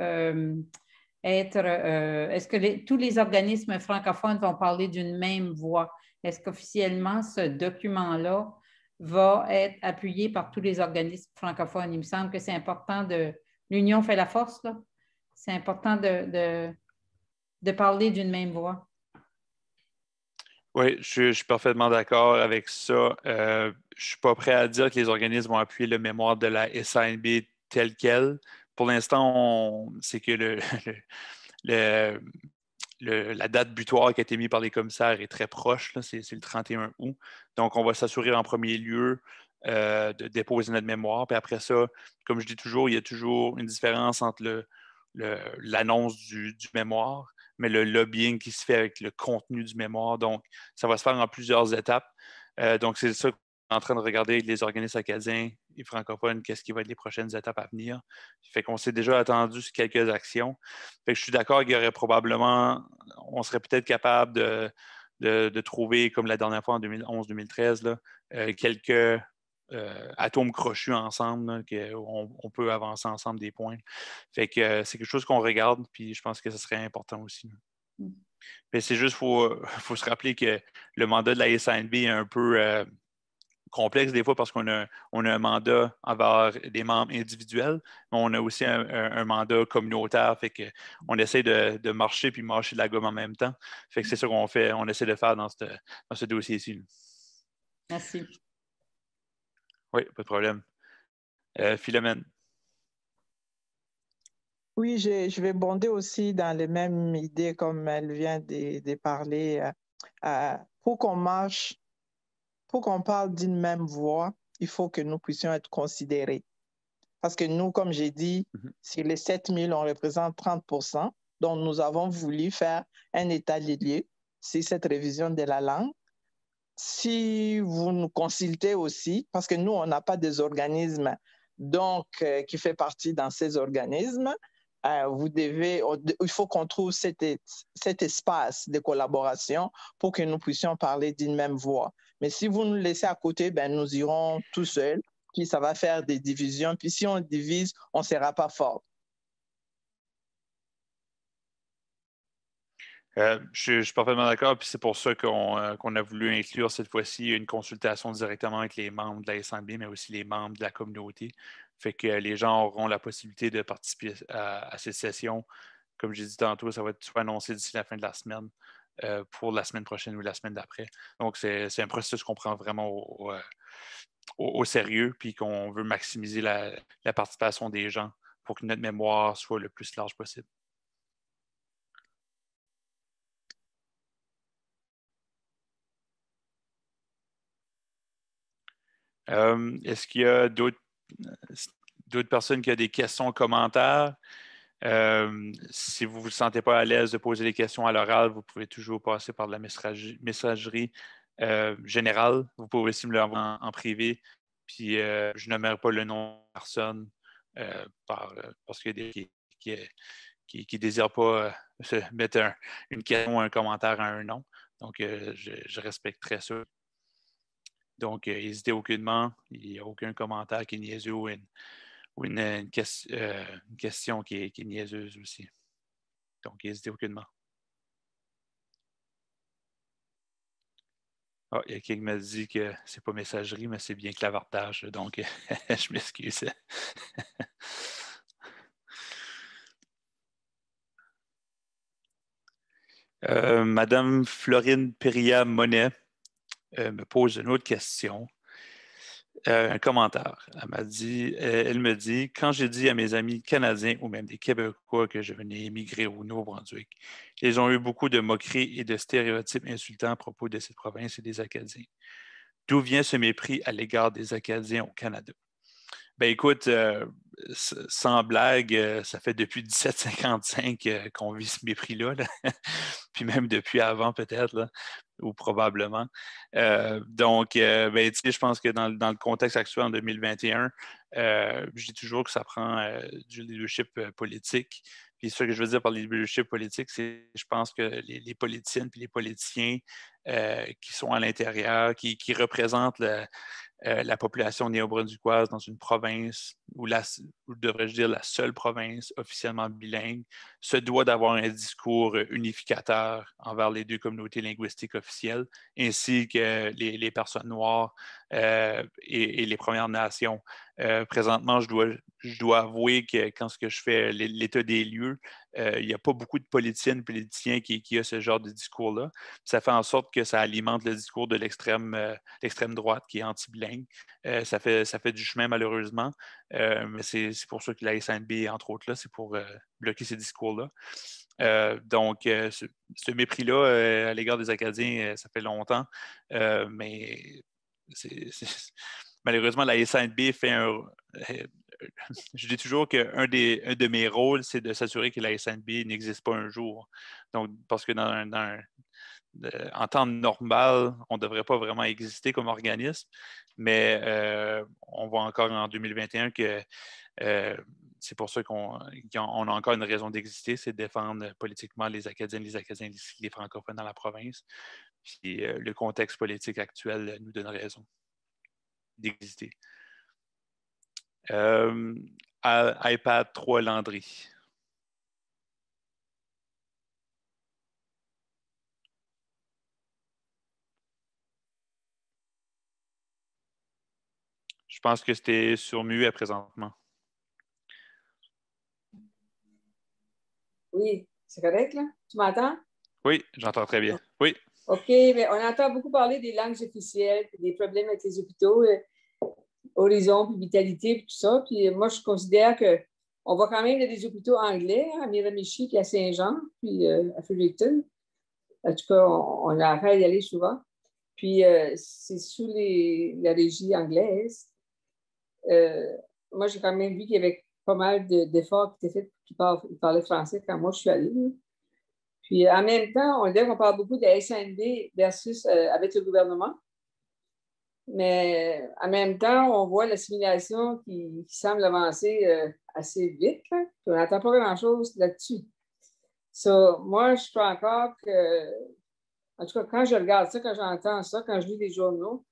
S3: être, est-ce que tous les organismes francophones vont parler d'une même voix? Est-ce qu'officiellement, ce document-là va être appuyé par tous les organismes francophones? Il me semble que c'est important l'union fait la force, là. C'est important de parler d'une même voix.
S1: Oui, je suis parfaitement d'accord avec ça. Je ne suis pas prêt à dire que les organismes vont appuyer le mémoire de la SANB tel quel. Pour l'instant, c'est que la date butoir qui a été mise par les commissaires est très proche, là, c'est le 31 août. Donc, on va s'assurer en premier lieu de déposer notre mémoire. Puis après ça, comme je dis toujours, il y a toujours une différence entre l'annonce du mémoire, mais le lobbying qui se fait avec le contenu du mémoire. Donc, ça va se faire en plusieurs étapes. Donc, c'est ça qu'on est en train de regarder avec les organismes acadiens et francophones, qu'est-ce qui va être les prochaines étapes à venir. Fait qu'on s'est déjà attendu sur quelques actions. Fait que je suis d'accord qu'il y aurait probablement, on serait peut-être capable de trouver, comme la dernière fois en 2011-2013, quelques atomes crochus ensemble, qu'on peut avancer ensemble des points. Fait que c'est quelque chose qu'on regarde, puis je pense que ce serait important aussi. Mais c'est juste, faut se rappeler que le mandat de la SANB est un peu complexe des fois parce qu'on a un mandat envers des membres individuels, mais on a aussi un mandat communautaire, fait qu'on essaie de marcher puis marcher de la gomme en même temps. Fait que c'est ça qu'on fait, on essaie de faire dans ce dossier-ci.
S3: Merci.
S1: Oui, pas de problème. Philomène.
S4: Oui, je vais bonder aussi dans les mêmes idées comme elle vient de parler. Pour qu'on marche, pour qu'on parle d'une même voix, il faut que nous puissions être considérés. Parce que nous, comme j'ai dit, sur les 7 000, on représente 30%. Donc, nous avons voulu faire un état des lieux sur cette révision de la langue. Si vous nous consultez aussi, parce que nous, on n'a pas des organismes donc, qui fait partie dans ces organismes, il faut qu'on trouve cet espace de collaboration pour que nous puissions parler d'une même voix. Mais si vous nous laissez à côté, ben, nous irons tout seuls, puis ça va faire des divisions. Puis si on divise, on ne sera pas fort.
S1: Je suis parfaitement d'accord, puis c'est pour ça qu'on a voulu inclure cette fois-ci une consultation directement avec les membres de la SNB, mais aussi les membres de la communauté. Fait que les gens auront la possibilité de participer à ces sessions. Comme j'ai dit tantôt, ça va être soit annoncé d'ici la fin de la semaine pour la semaine prochaine ou la semaine d'après. Donc, c'est un processus qu'on prend vraiment au sérieux, puis qu'on veut maximiser la participation des gens pour que notre mémoire soit le plus large possible. Est-ce qu'il y a d'autres personnes qui ont des questions ou commentaires? Si vous ne vous sentez pas à l'aise de poser des questions à l'oral, vous pouvez toujours passer par la messagerie générale. Vous pouvez aussi me l'envoyer en privé. Puis je n'aimerais pas le nom de personne parce qu'il y a des qui ne désirent pas se mettre une question ou un commentaire à un nom. Donc, je respecterai ça. Donc, n'hésitez aucunement. Il n'y a aucun commentaire qui est niaiseux ou une question qui est niaiseuse aussi. Donc, n'hésitez aucunement. Ah, il y a quelqu'un qui m'a dit que ce n'est pas messagerie, mais c'est bien clavardage. Donc, je m'excuse. Madame Florine Péria-Monet me pose une autre question. Un commentaire. Elle me dit, quand j'ai dit à mes amis canadiens ou même des Québécois que je venais émigrer au Nouveau-Brunswick, ils ont eu beaucoup de moqueries et de stéréotypes insultants à propos de cette province et des Acadiens. D'où vient ce mépris à l'égard des Acadiens au Canada? Ben écoute, sans blague, ça fait depuis 1755 qu'on vit ce mépris-là, là. Puis même depuis avant peut-être, là, ou probablement. Donc, ben, je pense que dans le contexte actuel en 2021, je dis toujours que ça prend du leadership politique. Puis ce que je veux dire par le leadership politique, c'est je pense que les politiciennes et les politiciens qui sont à l'intérieur, qui représentent la population néo-brunswickoise dans une province, ou devrais-je dire la seule province officiellement bilingue, se doit d'avoir un discours unificateur envers les deux communautés linguistiques officielles, ainsi que les personnes noires et les Premières Nations. Présentement, je dois avouer que quand je fais l'état des lieux, il n'y a pas beaucoup de politiciens qui ont ce genre de discours-là. Ça fait en sorte que ça alimente le discours de l'extrême droite qui est anti-bilingue. Ça fait du chemin malheureusement, mais c'est pour ça que la SNB, entre autres, là, c'est pour bloquer ces discours-là. Donc, ce mépris-là à l'égard des Acadiens, ça fait longtemps, mais malheureusement, la SNB fait je dis toujours qu'un de mes rôles, c'est de s'assurer que la SNB n'existe pas un jour. Donc, parce que en temps normal, on ne devrait pas vraiment exister comme organisme, mais on voit encore en 2021 que c'est pour ça qu'on a encore une raison d'exister, c'est de défendre politiquement les Acadiens, les francophones dans la province. Puis le contexte politique actuel nous donne raison d'exister. iPad 3 Landry. Je pense que c'était sur muet présentement.
S7: Oui, c'est correct, là? Tu m'entends?
S1: Oui, j'entends très bien. Oui.
S7: OK, mais on entend beaucoup parler des langues officielles, des problèmes avec les hôpitaux, Horizon, puis Vitalité, puis tout ça. Puis moi, je considère qu'on va quand même dans des hôpitaux anglais, à Miramichi, puis à Saint-Jean, puis à Fredericton. En tout cas, on a affaire d'y aller souvent. Puis, c'est sous la régie anglaise. Moi, j'ai quand même vu qu'il y avait pas mal d'efforts qui étaient faits pour qu'ils parlaient français quand moi, je suis allée. Puis, en même temps, on dirait qu'on parle beaucoup de SNB versus avec le gouvernement. Mais en même temps, on voit l'assimilation qui semble avancer assez vite. Là. Puis on n'entend pas grand-chose là-dessus. Moi, je crois encore que, en tout cas, quand je regarde ça, quand j'entends ça, quand je lis les journaux,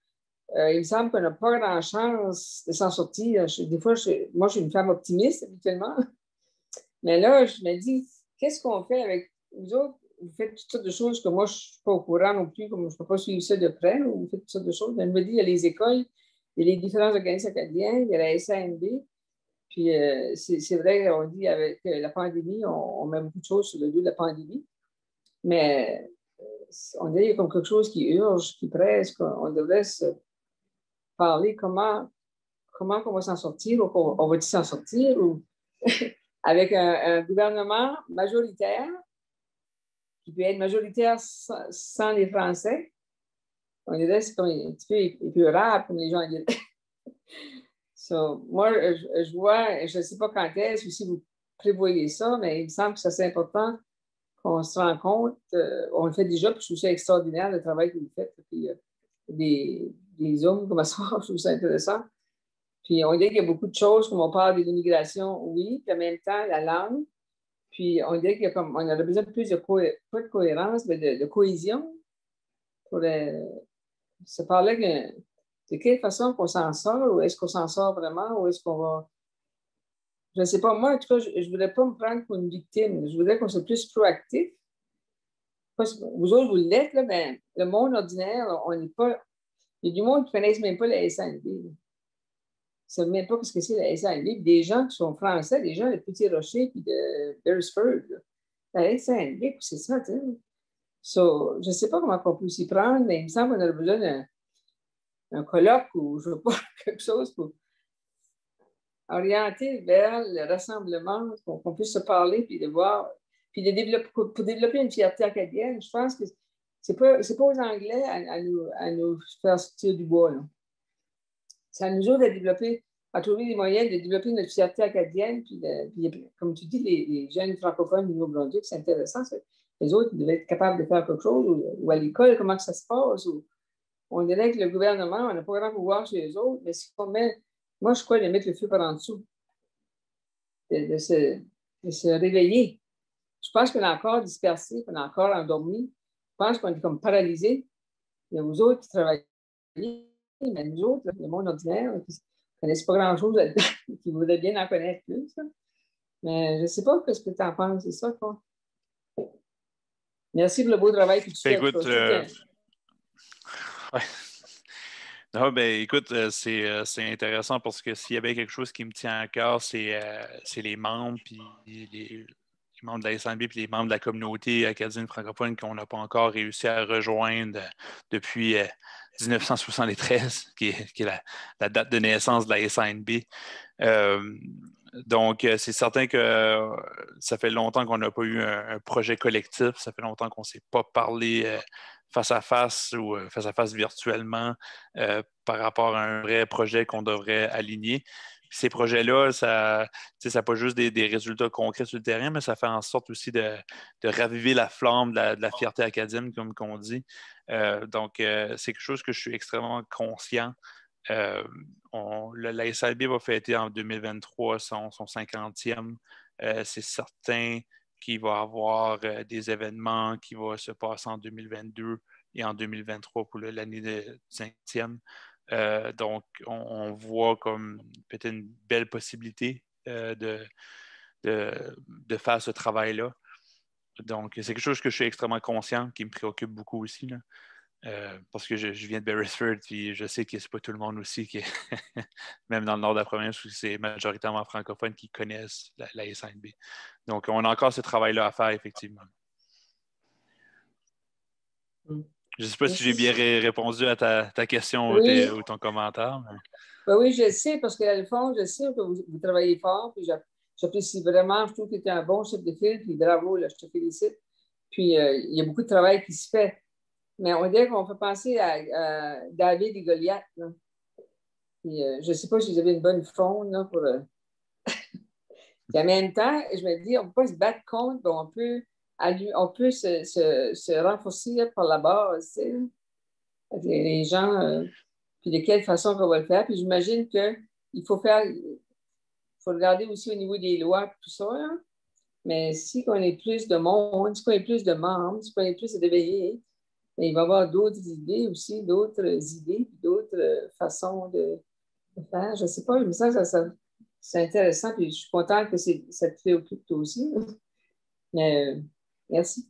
S7: il me semble qu'on n'a pas grand chance de s'en sortir. Des fois, moi, je suis une femme optimiste habituellement. Mais là, je me dis, qu'est-ce qu'on fait avec vous autres? Vous faites toutes sortes de choses que moi, je ne suis pas au courant non plus, comme je ne peux pas suivre ça de près. Vous faites toutes sortes de choses. Je me dis, il y a les écoles, il y a les différents organismes acadiens, il y a la SANB. Puis c'est vrai, on dit avec la pandémie, on met beaucoup de choses sur le dos de la pandémie. Mais on dirait qu'il y a comme quelque chose qui urge, qui presse, qu'on devrait se parler comment on va s'en sortir, ou on va-t-il s'en sortir, ou avec un gouvernement majoritaire, qui peut être majoritaire sans les Français. On dirait que c'est comme un petit peu épurable, comme les gens disent. Moi, je vois, je ne sais pas quand est-ce ou si vous prévoyez ça, mais il me semble que c'est important qu'on se rende compte. On le fait déjà, puis je trouve ça extraordinaire le travail que vous faites. Puis, des Zooms comme ça, je trouve ça intéressant. Puis on dirait qu'il y a beaucoup de choses, comme on parle de l'immigration, oui, puis en même temps, la langue. Puis on dirait qu'on aurait besoin de plus pas de cohérence, mais de cohésion pour se parler de quelle façon qu'on s'en sort, ou est-ce qu'on s'en sort vraiment, ou est-ce qu'on va... Je ne sais pas, moi, en tout cas, je ne voudrais pas me prendre pour une victime. Je voudrais qu'on soit plus proactif. Vous autres, vous l'êtes, là, mais le monde ordinaire, on n'est pas... Il y a du monde qui ne connaissent même pas la SNB. Ils ne savent même pas ce que c'est la SNB. Des gens qui sont français, des gens de Petit Rocher puis de Beresford. La SNB, c'est ça, tu sais. Je ne sais pas comment on peut s'y prendre, mais il me semble qu'on a besoin d'un colloque ou je ne sais pas, quelque chose pour orienter vers le rassemblement, qu'on puisse se parler puis de voir, puis pour développer une fierté acadienne. Je pense que c'est pas aux Anglais à nous faire sortir du bois. Là. C'est à nous autres à trouver des moyens de développer notre fierté acadienne. Puis comme tu dis, les jeunes francophones du Nouveau-Brunswick, c'est intéressant. Ça. Les autres, ils devaient être capables de faire quelque chose, ou à l'école, comment ça se passe. On dirait que le gouvernement, on n'a pas grand pouvoir chez les autres, mais si on met, moi, je crois de mettre le feu par en dessous, de se réveiller. Je pense qu'on est encore dispersé, qu'on est encore endormi. Je pense qu'on est comme paralysé. Il y a vous autres qui travaillent, mais nous autres, là, le monde ordinaire, qui ne connaissent pas grand-chose là-dedans, qui voudraient bien en connaître plus. Là. Mais je ne sais pas ce que tu en penses, c'est ça, quoi. Merci pour le beau travail que tu fais.
S1: Écoute, ouais. Non, ben, écoute, c'est intéressant parce que s'il y avait quelque chose qui me tient à cœur, c'est les membres, puis les membres de la SNB, puis les membres de la communauté acadienne francophone qu'on n'a pas encore réussi à rejoindre depuis 1973, qui est la date de naissance de la SNB. Donc, c'est certain que ça fait longtemps qu'on n'a pas eu un projet collectif, ça fait longtemps qu'on ne s'est pas parlé face à face ou face à face virtuellement par rapport à un vrai projet qu'on devrait aligner. Ces projets-là, ça n'a pas juste des résultats concrets sur le terrain, mais ça fait en sorte aussi de raviver la flamme de la fierté acadienne, comme on dit. Donc, c'est quelque chose que je suis extrêmement conscient. La SAB va fêter en 2023 son 50e. C'est certain qu'il va y avoir des événements qui vont se passer en 2022 et en 2023 pour l'année de 50e. Donc, on voit comme peut-être une belle possibilité de faire ce travail-là. Donc, c'est quelque chose que je suis extrêmement conscient, qui me préoccupe beaucoup aussi, là. Parce que je viens de Beresford, puis je sais que c'est pas tout le monde aussi, qui même dans le nord de la province, où c'est majoritairement francophones qui connaissent la SNB. Donc, on a encore ce travail-là à faire, effectivement. Je ne sais pas si j'ai bien répondu à ta question ou ton commentaire. Mais...
S7: Ben oui, je sais, parce qu'à le fond, je sais que vous travaillez fort, puis j'apprécie vraiment, je trouve que tu es un bon chef de file, puis bravo, là, je te félicite. Puis, il y a beaucoup de travail qui se fait. Mais on dirait qu'on peut penser à David et Goliath. Là. Puis, je ne sais pas si vous avez une bonne faune là, pour... Puis en même temps, je me dis, on ne peut pas se battre contre, mais on peut se renforcer là, par la base. Tu sais. Les gens, puis de quelle façon on va le faire. Puis j'imagine qu'il faut regarder aussi au niveau des lois, tout ça. Là. Mais si on est plus de monde, si on est plus de membres, si on est plus de veillés, il va y avoir d'autres idées aussi, d'autres façons de faire. Je ne sais pas, il me semble que c'est intéressant, puis je suis contente que ça te préoccupe toi aussi. Mais merci.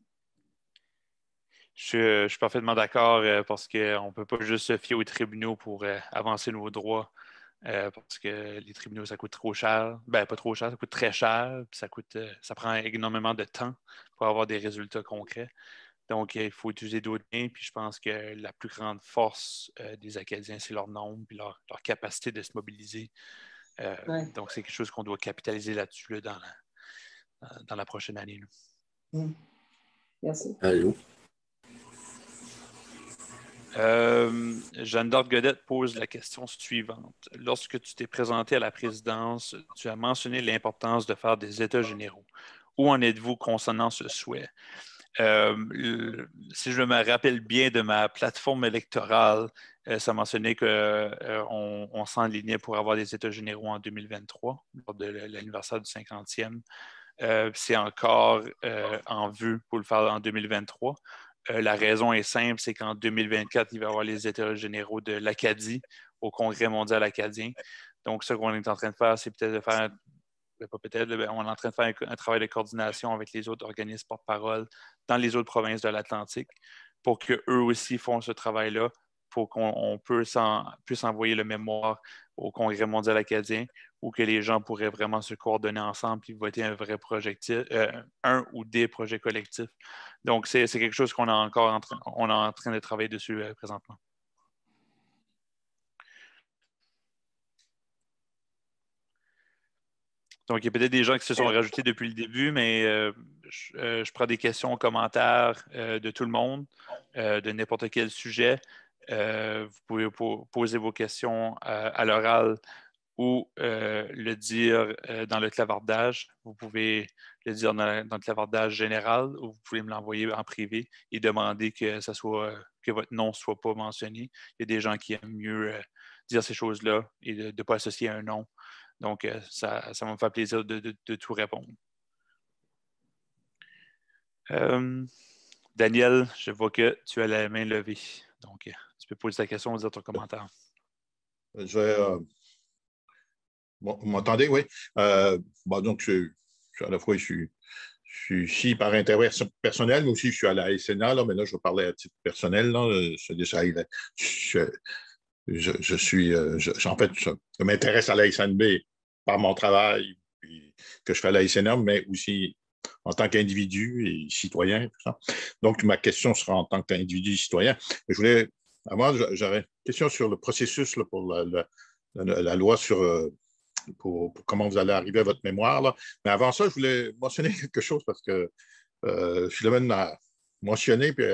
S1: Je suis parfaitement d'accord parce qu'on ne peut pas juste se fier aux tribunaux pour avancer nos droits parce que les tribunaux, ça coûte trop cher. Ben, pas trop cher, ça coûte très cher. Puis ça prend énormément de temps pour avoir des résultats concrets. Donc, il faut utiliser d'autres moyens. Puis je pense que la plus grande force des Acadiens, c'est leur nombre et leur capacité de se mobiliser.
S7: Ouais.
S1: Donc, c'est quelque chose qu'on doit capitaliser là-dessus là, dans la prochaine année.
S7: Merci.
S2: Allô?
S1: Jeanne d'Arc Godette pose la question suivante. Lorsque tu t'es présenté à la présidence, tu as mentionné l'importance de faire des États généraux. Où en êtes-vous concernant ce souhait? Si je me rappelle bien de ma plateforme électorale, ça mentionnait qu'on s'enlignait pour avoir des États généraux en 2023, lors de l'anniversaire du 50e. C'est encore en vue pour le faire en 2023. La raison est simple, c'est qu'en 2024, il va y avoir les États généraux de l'Acadie au Congrès mondial acadien. Donc, ce qu'on est en train de faire, c'est peut-être de faire, pas peut-être, on est en train de faire un travail de coordination avec les autres organismes porte-parole dans les autres provinces de l'Atlantique pour qu'eux aussi font ce travail-là, pour qu'on puisse envoyer le mémoire au Congrès mondial acadien où que les gens pourraient vraiment se coordonner ensemble et voter un vrai un ou des projets collectifs. Donc, c'est quelque chose qu'on est encore en train de travailler dessus présentement. Donc, il y a peut-être des gens qui se sont rajoutés depuis le début, mais je prends des questions, commentaires de tout le monde, de n'importe quel sujet. Vous pouvez poser vos questions à l'oral ou le dire dans le clavardage. Vous pouvez le dire dans le clavardage général ou vous pouvez me l'envoyer en privé et demander que votre nom ne soit pas mentionné. Il y a des gens qui aiment mieux dire ces choses-là et de ne pas associer un nom. Donc, ça va me faire plaisir de tout répondre. Daniel, je vois que tu as la main levée. Donc, tu peux poser ta question ou dire ton commentaire.
S8: Bon, vous m'entendez, oui? Donc, à la fois, je suis ici par intérêt personnel, mais aussi je suis à la SNA, là, mais là, je vais parler à titre personnel. Là, je m'intéresse à la SNB par mon travail que je fais à la SNA, mais aussi en tant qu'individu et citoyen. Tout ça. Donc, ma question sera en tant qu'individu et citoyen. J'aurais une question sur le processus là, pour la loi sur pour comment vous allez arriver à votre mémoire. Là. Mais avant ça, je voulais mentionner quelque chose parce que Philomène a mentionné, puis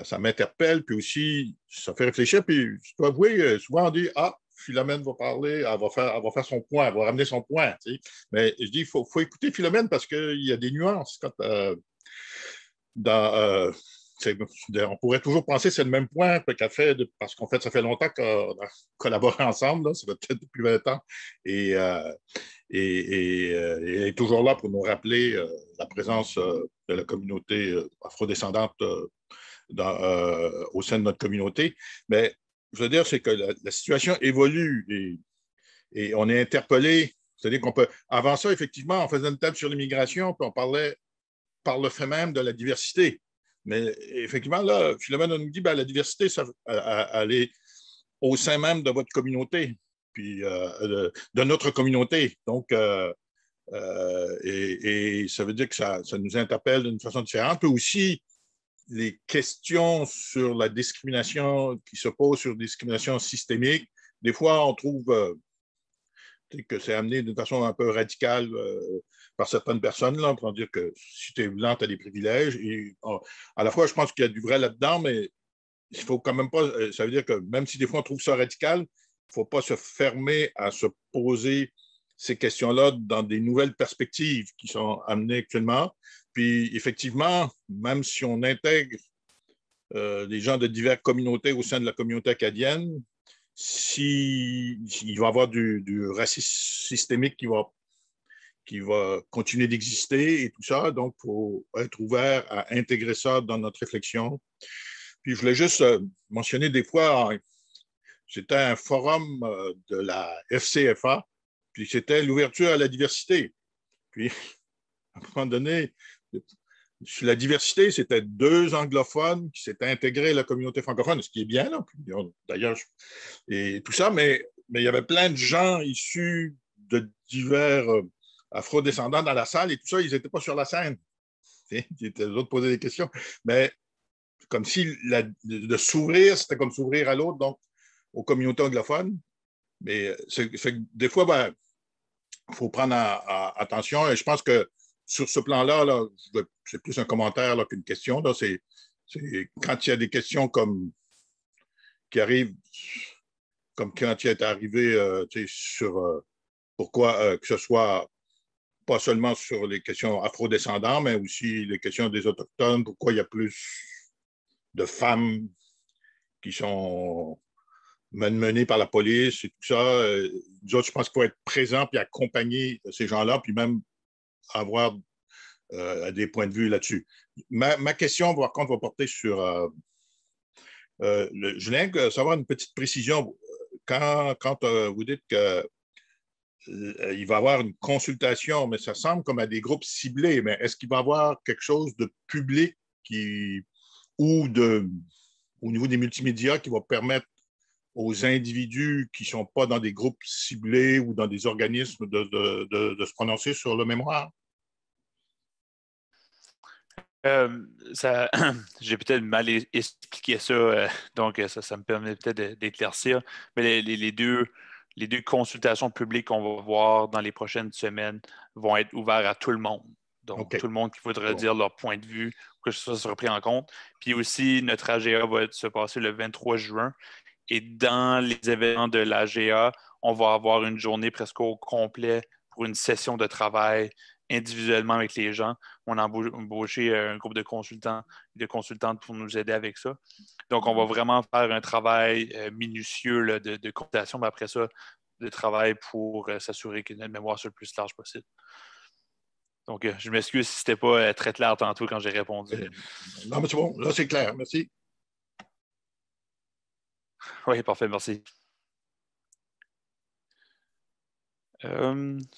S8: ça m'interpelle, puis aussi, ça fait réfléchir, puis je dois avouer, souvent on dit, Philomène va parler, elle va faire son point, elle va ramener son point. Tu sais. Mais je dis, il faut écouter Philomène parce qu'il y a des nuances. On pourrait toujours penser que c'est le même point qu'elle fait, parce qu'en fait, ça fait longtemps qu'on a collaboré ensemble, là, ça fait peut-être depuis 20 ans, et elle est toujours là pour nous rappeler la présence de la communauté afrodescendante au sein de notre communauté. Mais je veux dire, c'est que la situation évolue et on est interpellé. C'est-à-dire qu'on peut. Avant ça, effectivement, on faisait une table sur l'immigration, puis on parlait par le fait même de la diversité. Mais effectivement, là, Philomène nous dit la diversité, elle est au sein même de votre communauté, puis de notre communauté. Donc, et ça veut dire que ça nous interpelle d'une façon différente. Puis aussi, les questions sur la discrimination qui se posent sur discrimination systémique, des fois, on trouve que c'est amené d'une façon un peu radicale par certaines personnes, là, pour dire que si tu es blanc, tu as des privilèges. Et à la fois, je pense qu'il y a du vrai là-dedans, mais il faut quand même pas. Ça veut dire que même si des fois on trouve ça radical, il ne faut pas se fermer à se poser ces questions-là dans des nouvelles perspectives qui sont amenées actuellement. Puis effectivement, même si on intègre des gens de diverses communautés au sein de la communauté acadienne, il va y avoir du racisme systémique qui va continuer d'exister et tout ça. Donc, il faut être ouvert à intégrer ça dans notre réflexion. Puis, je voulais juste mentionner des fois, c'était un forum de la FCFA, puis c'était l'ouverture à la diversité. Puis, à un moment donné, sur la diversité, c'était 2 anglophones qui s'étaient intégrés à la communauté francophone, ce qui est bien, là. D'ailleurs, et tout ça, mais il y avait plein de gens issus de divers afro-descendants dans la salle et tout ça, ils n'étaient pas sur la scène. Ils étaient les autres posaient des questions. Mais comme si de s'ouvrir, c'était comme s'ouvrir à l'autre, donc aux communautés anglophones. Mais des fois, il faut prendre attention. Et je pense que sur ce plan-là, là, c'est plus un commentaire là, qu'une question. Là, c'est quand il y a des questions qui arrivent, comme quand il est arrivé sur pourquoi que ce soit pas seulement sur les questions afro-descendants, mais aussi les questions des Autochtones, pourquoi il y a plus de femmes qui sont menées par la police et tout ça. Nous autres, je pense qu'il faut être présent puis accompagner ces gens-là, puis même avoir des points de vue là-dessus. Ma question, par contre, va porter sur... je voulais savoir une petite précision. Quand vous dites que il va y avoir une consultation, mais ça semble comme à des groupes ciblés, mais est-ce qu'il va y avoir quelque chose de public au niveau des multimédias qui va permettre aux individus qui ne sont pas dans des groupes ciblés ou dans des organismes de se prononcer sur le mémoire?
S1: J'ai peut-être mal expliqué ça, donc ça me permet peut-être d'éclaircir. Mais les deux consultations publiques qu'on va voir dans les prochaines semaines vont être ouvertes à tout le monde. Donc, tout le monde qui voudrait dire leur point de vue, que ça sera pris en compte. Puis aussi, notre AGA va se passer le 23 juin. Et dans les événements de l'AGA, on va avoir une journée presque au complet pour une session de travail individuellement avec les gens. On a embauché un groupe de consultants et de consultantes pour nous aider avec ça. Donc, on va vraiment faire un travail minutieux là, de consultation, mais après ça, de travail pour s'assurer que notre mémoire soit le plus large possible. Donc, je m'excuse si ce n'était pas très clair tantôt quand j'ai répondu.
S8: Non, mais c'est bon. Là, c'est clair. Merci.
S1: Oui, parfait. Merci.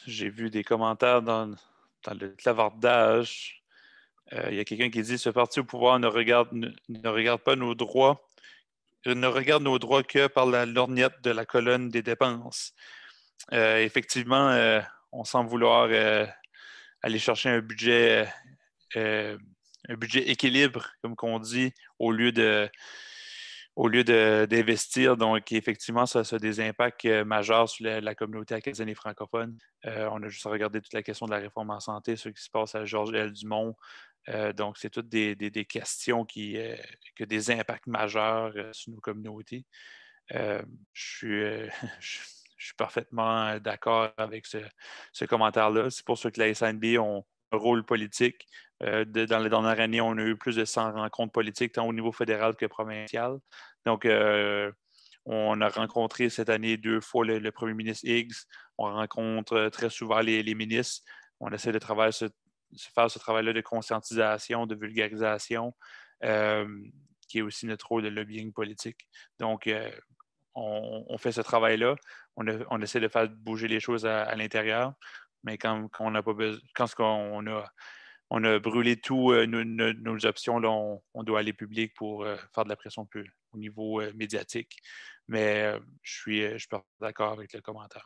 S1: J'ai vu des commentaires dans le clavardage. Il y a quelqu'un qui dit « Ce parti au pouvoir ne regarde pas nos droits, ne regarde nos droits que par la lorgnette de la colonne des dépenses. » Effectivement, on semble vouloir aller chercher un budget équilibre, comme qu'on dit, au lieu d'investir. Donc, effectivement, ça a des impacts majeurs sur la communauté acadienne et francophone. On a juste à regarder toute la question de la réforme en santé, ce qui se passe à Georges-L. Dumont. Donc, c'est toutes des questions qui ont des impacts majeurs sur nos communautés. Je suis parfaitement d'accord avec ce commentaire-là. C'est pour ça que la SNB a un rôle politique. Dans la dernière année, on a eu plus de 100 rencontres politiques, tant au niveau fédéral que provincial. Donc, on a rencontré cette année 2 fois le premier ministre Higgs. On rencontre très souvent les ministres. On essaie de faire ce travail-là de conscientisation, de vulgarisation, qui est aussi notre rôle de lobbying politique. Donc, on fait ce travail-là. On essaie de faire bouger les choses à l'intérieur, mais quand on n'a pas besoin, quand on a brûlé tous nos options, là, on doit aller public pour faire de la pression au niveau médiatique. Mais je suis d'accord avec le commentaire.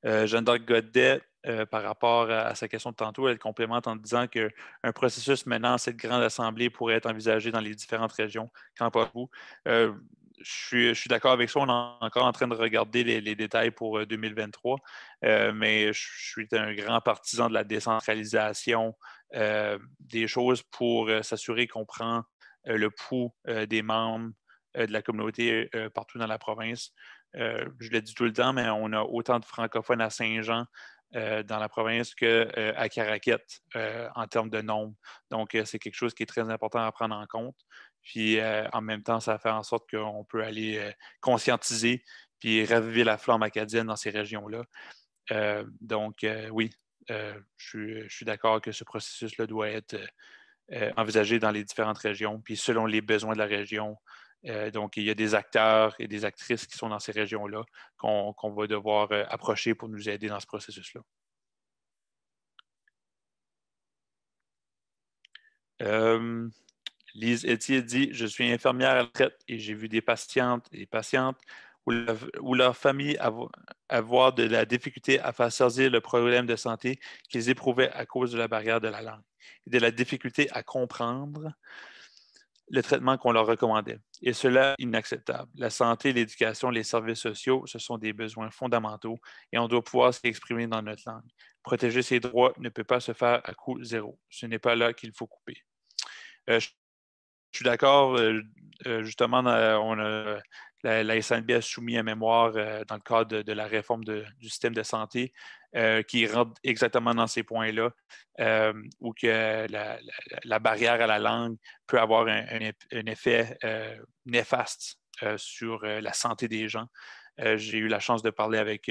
S1: Jeanne d'Arc Godet, par rapport à sa question de tantôt, elle complémente en disant qu'un processus menant cette grande assemblée pourrait être envisagé dans les différentes régions. Qu'en pensez-vous? je suis d'accord avec ça. On est encore en train de regarder les détails pour 2023, mais je suis un grand partisan de la décentralisation des choses pour s'assurer qu'on prend le pouls des membres de la communauté partout dans la province. Je le dis tout le temps, mais on a autant de francophones à Saint-Jean dans la province qu'à Caraquette en termes de nombre. Donc, c'est quelque chose qui est très important à prendre en compte. Puis, en même temps, ça fait en sorte qu'on peut aller conscientiser puis raviver la flamme acadienne dans ces régions-là. Donc, oui, je suis d'accord que ce processus-là doit être envisagé dans les différentes régions, puis selon les besoins de la région. Donc, il y a des acteurs et des actrices qui sont dans ces régions-là qu'on va devoir approcher pour nous aider dans ce processus-là. Lise Etier dit « Je suis infirmière à la retraite et j'ai vu des patientes où leur famille avoir de la difficulté à faire sortir le problème de santé qu'ils éprouvaient à cause de la barrière de la langue et de la difficulté à comprendre le traitement qu'on leur recommandait. Et cela est inacceptable. La santé, l'éducation, les services sociaux, ce sont des besoins fondamentaux et on doit pouvoir s'exprimer dans notre langue. Protéger ses droits ne peut pas se faire à coût zéro. Ce n'est pas là qu'il faut couper. Je suis d'accord. Justement, la SNB a soumis un mémoire dans le cadre de la réforme du système de santé qui rentre exactement dans ces points-là, où que la barrière à la langue peut avoir un effet néfaste sur la santé des gens. J'ai eu la chance de parler avec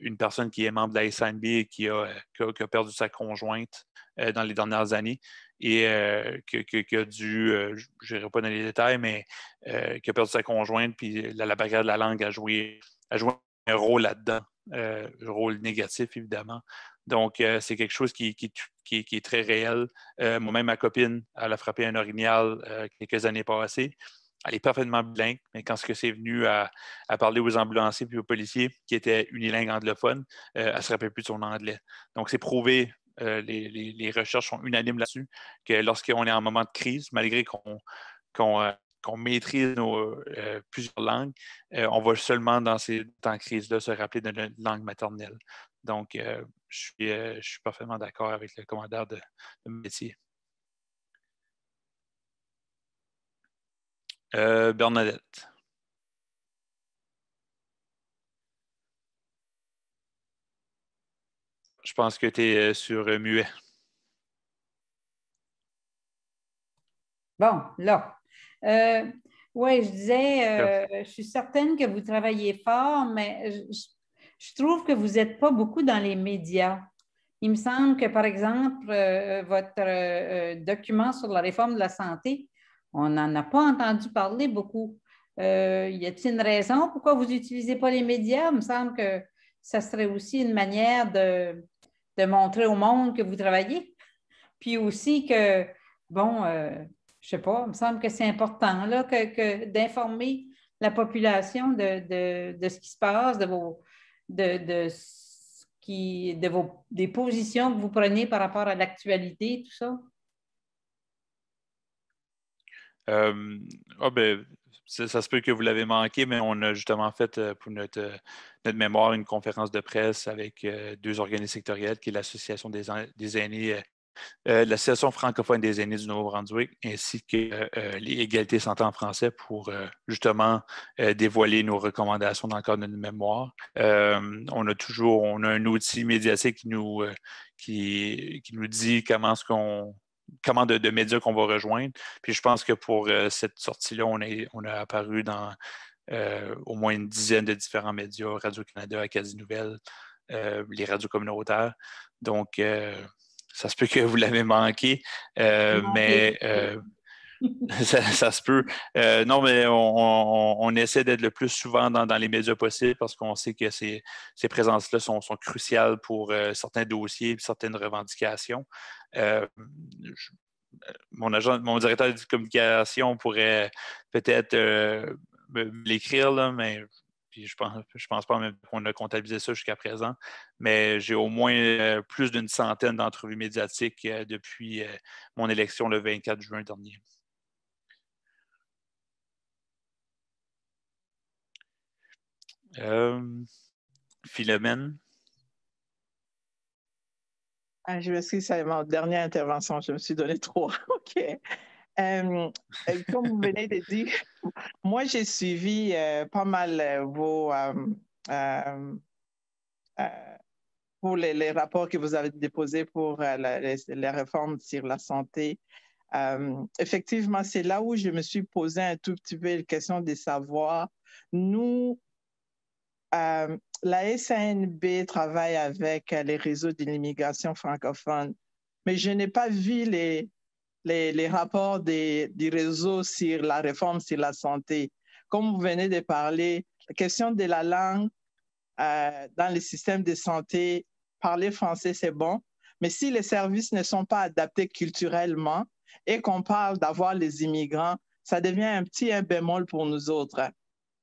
S1: une personne qui est membre de la SNB et qui a perdu sa conjointe dans les dernières années et qui a dû, je n'irai pas dans les détails, mais qui a perdu sa conjointe, puis la barrière de la langue a joué un rôle là-dedans, un rôle négatif, évidemment. Donc, c'est quelque chose qui est très réel. Moi-même, ma copine, elle a frappé un orignal quelques années passées. Elle est parfaitement bilingue, mais quand c'est venu à parler aux ambulanciers et aux policiers qui étaient unilingues anglophones, elle ne se rappelle plus de son anglais. Donc, c'est prouvé, les recherches sont unanimes là-dessus, que lorsqu'on est en moment de crise, malgré qu'on maîtrise plusieurs langues, on va seulement dans ces temps de crise-là se rappeler de notre langue maternelle. Donc, je suis parfaitement d'accord avec le commandeur de métier. Bernadette. Je pense que tu es sur muet.
S3: Bon, là. Oui, je disais, je suis certaine que vous travaillez fort, mais je trouve que vous n'êtes pas beaucoup dans les médias. Il me semble que, par exemple, votre document sur la réforme de la santé, on n'en a pas entendu parler beaucoup. Y a-t-il une raison pourquoi vous n'utilisez pas les médias? Il me semble que ça serait aussi une manière de montrer au monde que vous travaillez. Puis aussi que, bon, je ne sais pas, il me semble que c'est important là, d'informer la population de ce qui se passe, des positions que vous prenez par rapport à l'actualité, tout ça.
S1: Ça se peut que vous l'avez manqué, mais on a justement fait pour notre mémoire une conférence de presse avec deux organismes sectoriels, qui est l'Association des aînés, l'Association francophone des aînés du Nouveau-Brunswick, ainsi que l'égalité santé en français pour justement dévoiler nos recommandations dans le cadre de notre mémoire. On a un outil médiatique qui nous dit comment de médias qu'on va rejoindre. Puis je pense que pour cette sortie-là, on a apparu dans au moins une dizaine de différents médias, Radio-Canada, Acadie Nouvelles, les radios communautaires. Donc, ça se peut que vous l'avez manqué, mais ça se peut. Non, mais on essaie d'être le plus souvent dans les médias possibles parce qu'on sait que ces présences-là sont cruciales pour certains dossiers et certaines revendications. Mon directeur de communication pourrait peut-être l'écrire, là, mais puis je pense pas même qu'on a comptabilisé ça jusqu'à présent, mais j'ai au moins plus d'une centaine d'entrevues médiatiques depuis mon élection le 24 juin dernier. Philomène.
S4: Je m'excuse, c'est ma dernière intervention. Je me suis donné trop. OK. Comme vous venez de dire, moi, j'ai suivi pas mal pour les rapports que vous avez déposés pour les réformes sur la santé. Effectivement, c'est là où je me suis posé un tout petit peu la question de savoir. Nous, la SANB travaille avec les réseaux de l'immigration francophone, mais je n'ai pas vu les rapports du réseau sur la réforme sur la santé. Comme vous venez de parler, la question de la langue dans les systèmes de santé, parler français, c'est bon, mais si les services ne sont pas adaptés culturellement et qu'on parle d'avoir les immigrants, ça devient un bémol pour nous autres.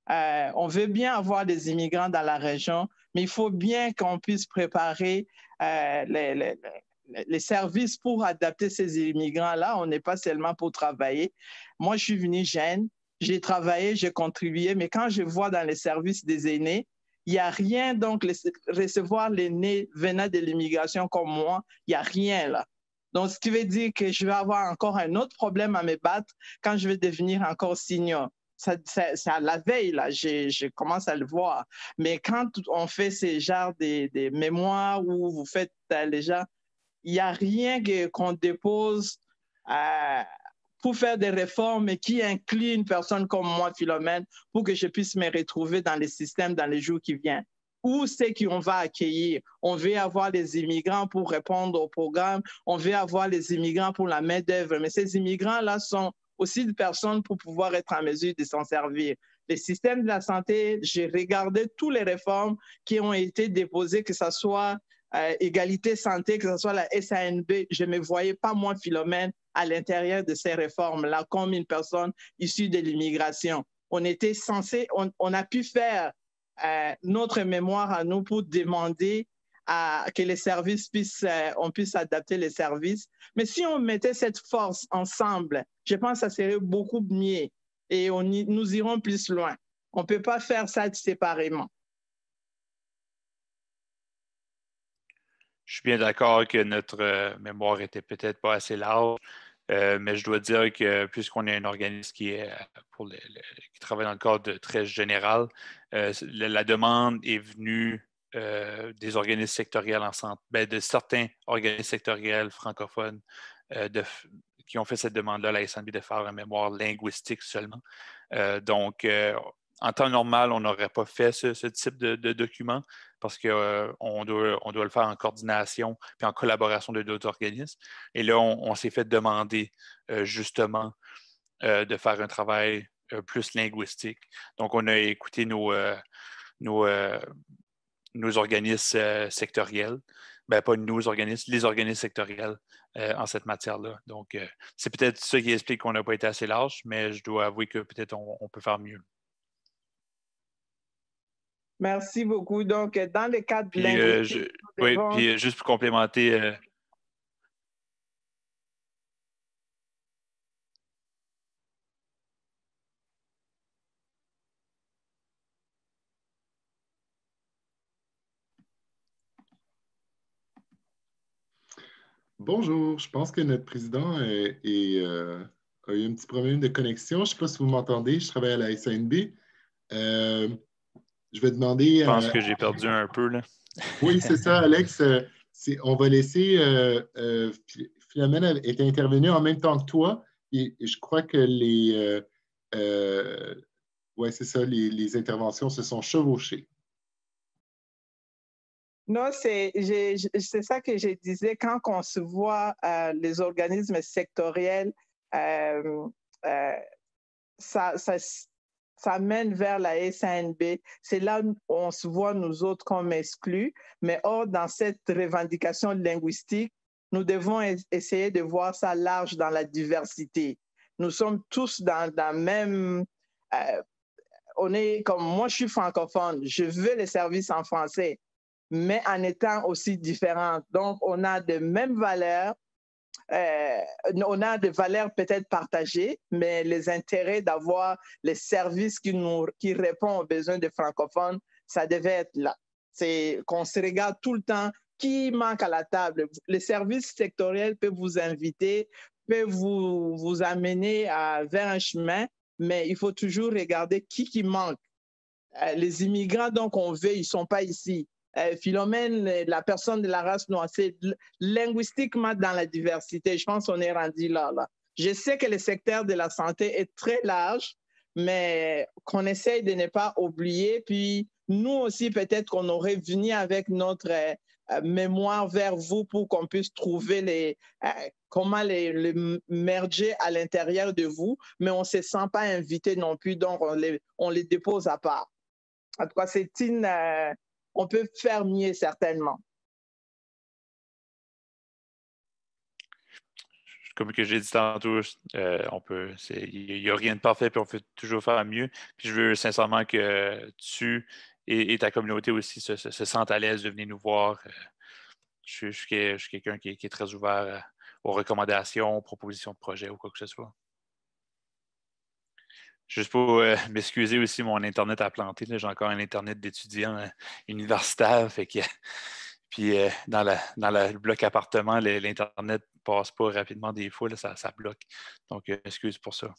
S4: On veut bien avoir des immigrants dans la région, mais il faut bien qu'on puisse préparer les services pour adapter ces immigrants-là. On n'est pas seulement pour travailler. Moi, je suis venu jeune, j'ai travaillé, j'ai contribué, mais quand je vois dans les services des aînés, il n'y a rien, donc recevoir l'aîné venant de l'immigration comme moi, il n'y a rien là. Donc, ce qui veut dire que je vais avoir encore un autre problème à me battre quand je vais devenir encore senior. C'est à la veille, là, je commence à le voir. Mais quand on fait ces genres de mémoires où vous faites les gens, il n'y a rien qu'on dépose pour faire des réformes qui incluent une personne comme moi, Philomène, pour que je puisse me retrouver dans les systèmes dans les jours qui viennent. Où c'est qu'on va accueillir? On veut avoir les immigrants pour répondre au programme, on veut avoir les immigrants pour la main-d'œuvre, mais ces immigrants-là sont aussi de personnes pour pouvoir être en mesure de s'en servir. Le système de la santé, j'ai regardé toutes les réformes qui ont été déposées, que ce soit égalité santé, que ce soit la SANB, je ne me voyais pas, moi, Philomène, à l'intérieur de ces réformes-là, comme une personne issue de l'immigration. On était censé, on a pu faire notre mémoire à nous pour demander que les services on puisse adapter les services. Mais si on mettait cette force ensemble, je pense que ça serait beaucoup mieux et nous irons plus loin. On ne peut pas faire ça séparément.
S1: Je suis bien d'accord que notre mémoire était peut-être pas assez large, mais je dois dire que puisqu'on est un organisme qui travaille dans le cadre très général, la demande est venue des organismes sectoriels en santé, de certains organismes sectoriels francophones qui ont fait cette demande-là à la SNB de faire une mémoire linguistique seulement. Donc, en temps normal, on n'aurait pas fait ce type de document parce qu'on doit le faire en coordination puis en collaboration de d'autres organismes. Et là, on s'est fait demander justement de faire un travail plus linguistique. Donc, on a écouté nos organismes sectoriels. Ben, pas nos organismes, les organismes sectoriels en cette matière-là. Donc, c'est peut-être ça qui explique qu'on n'a pas été assez large, mais je dois avouer que peut-être on peut faire mieux.
S4: Merci beaucoup. Donc, dans le cadre linguistique,
S1: oui, puis juste pour complémenter,
S6: Bonjour, je pense que notre président a eu un petit problème de connexion. Je ne sais pas si vous m'entendez, je travaille à la SANB. Je vais demander...
S1: Je pense que j'ai perdu un peu, là.
S6: Oui, c'est ça, Alex. On va laisser... Philomène est intervenue en même temps que toi et je crois que c'est ça, les interventions se sont chevauchées.
S4: Non, c'est ça que je disais. Quand on se voit les organismes sectoriels, ça mène vers la SANB. C'est là où on se voit, nous autres, comme exclus. Mais or, dans cette revendication linguistique, nous devons essayer de voir ça large dans la diversité. Nous sommes tous dans la même... on est comme moi, je suis francophone. Je veux les services en français, mais en étant aussi différentes. Donc, on a de mêmes valeurs, on a des valeurs peut-être partagées, mais les intérêts d'avoir les services qui répondent aux besoins des francophones ça devait être là. C'est qu'on se regarde tout le temps qui manque à la table. Les services sectoriels peuvent vous inviter, peuvent vous amener vers un chemin, mais il faut toujours regarder qui manque. Les immigrants, donc, on veut, ils ne sont pas ici. Philomène, la personne de la race noire, c'est linguistiquement dans la diversité. Je pense qu'on est rendu là. Je sais que le secteur de la santé est très large, mais qu'on essaye de ne pas oublier. Puis nous aussi, peut-être qu'on aurait venu avec notre mémoire vers vous pour qu'on puisse trouver comment les merger à l'intérieur de vous, mais on ne se sent pas invité non plus, donc on les dépose à part. En tout cas, on peut faire mieux certainement.
S1: Comme que j'ai dit tantôt, il n'y a rien de parfait, puis on peut toujours faire mieux. Puis je veux sincèrement que tu et ta communauté aussi se sentent à l'aise de venir nous voir. Je suis quelqu'un qui est très ouvert aux recommandations, aux propositions de projets ou quoi que ce soit. Juste pour m'excuser aussi, mon Internet a planté. J'ai encore un Internet d'étudiant universitaire. Fait que, puis dans le bloc appartement, l'Internet ne passe pas rapidement des fois. Là, ça bloque. Donc, excuse pour ça.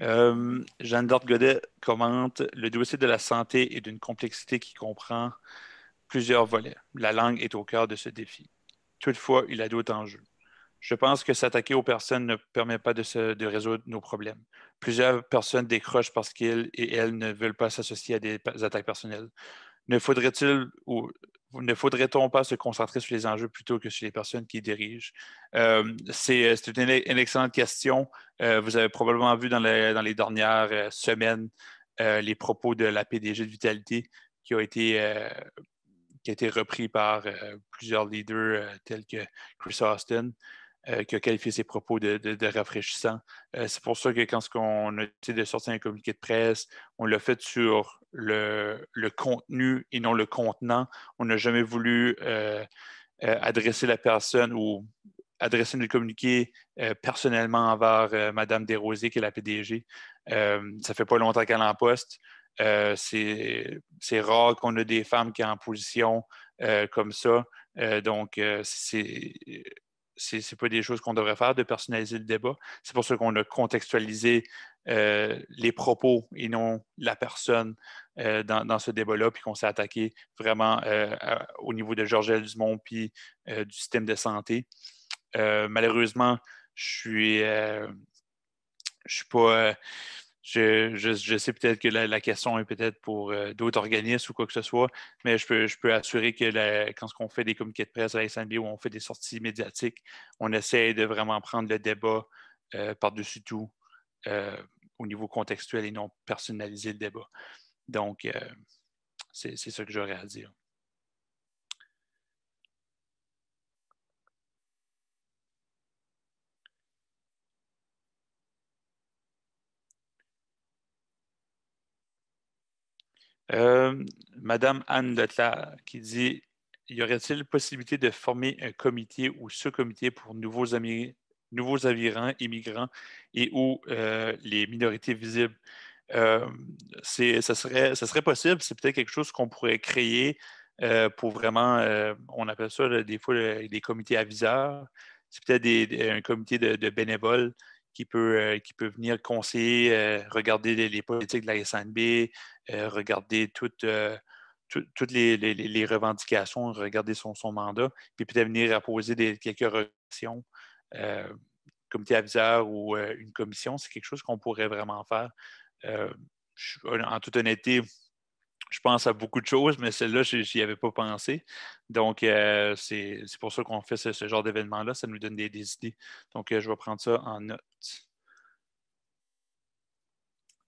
S1: Jeanne d'Arc Godet commente: le dossier de la santé est d'une complexité qui comprend plusieurs volets. La langue est au cœur de ce défi. Toutefois, il a d'autres enjeux. Je pense que s'attaquer aux personnes ne permet pas de résoudre nos problèmes. Plusieurs personnes décrochent parce qu'ils et elles ne veulent pas s'associer à des attaques personnelles. Ne faudrait-on pas se concentrer sur les enjeux plutôt que sur les personnes qui dirigent? C'est une excellente question. Vous avez probablement vu dans les dernières semaines les propos de la PDG de Vitalité qui a été repris par plusieurs leaders tels que Chris Austin, qui a qualifié ses propos de rafraîchissants. C'est pour ça que quand on a essayé de sortir un communiqué de presse, on l'a fait sur le contenu et non le contenant. On n'a jamais voulu adresser la personne ou adresser notre communiqué personnellement envers Mme Desrosiers, qui est la PDG. Ça ne fait pas longtemps qu'elle est en poste. C'est rare qu'on ait des femmes qui sont en position comme ça. Donc, c'est pas des choses qu'on devrait faire, de personnaliser le débat. C'est pour ça qu'on a contextualisé les propos et non la personne dans ce débat-là, puis qu'on s'est attaqué vraiment au niveau de Georgette Dumont puis du système de santé. Malheureusement, je suis pas... je sais peut-être que la question est peut-être pour d'autres organismes ou quoi que ce soit, mais je peux assurer que quand on fait des communiqués de presse à la SNB ou on fait des sorties médiatiques, on essaie de vraiment prendre le débat par-dessus tout au niveau contextuel et non personnaliser le débat. Donc, c'est ça que j'aurais à dire. Madame Anne Leclerc qui dit: y aurait-il possibilité de former un comité ou sous-comité pour nouveaux arrivants, immigrants et ou les minorités visibles? Ça serait possible. C'est peut-être quelque chose qu'on pourrait créer pour vraiment, on appelle ça des fois des comités aviseurs. C'est peut-être un comité de bénévoles qui peut venir conseiller, regarder les politiques de la SNB, regarder toutes les revendications, regarder son mandat, puis peut-être venir apposer quelques recommandations. Comité aviseur ou une commission, c'est quelque chose qu'on pourrait vraiment faire. En toute honnêteté, je pense à beaucoup de choses, mais celle-là, je n'y avais pas pensé. Donc, c'est pour ça qu'on fait ce genre d'événement-là. Ça nous donne des idées. Donc, je vais prendre ça en note.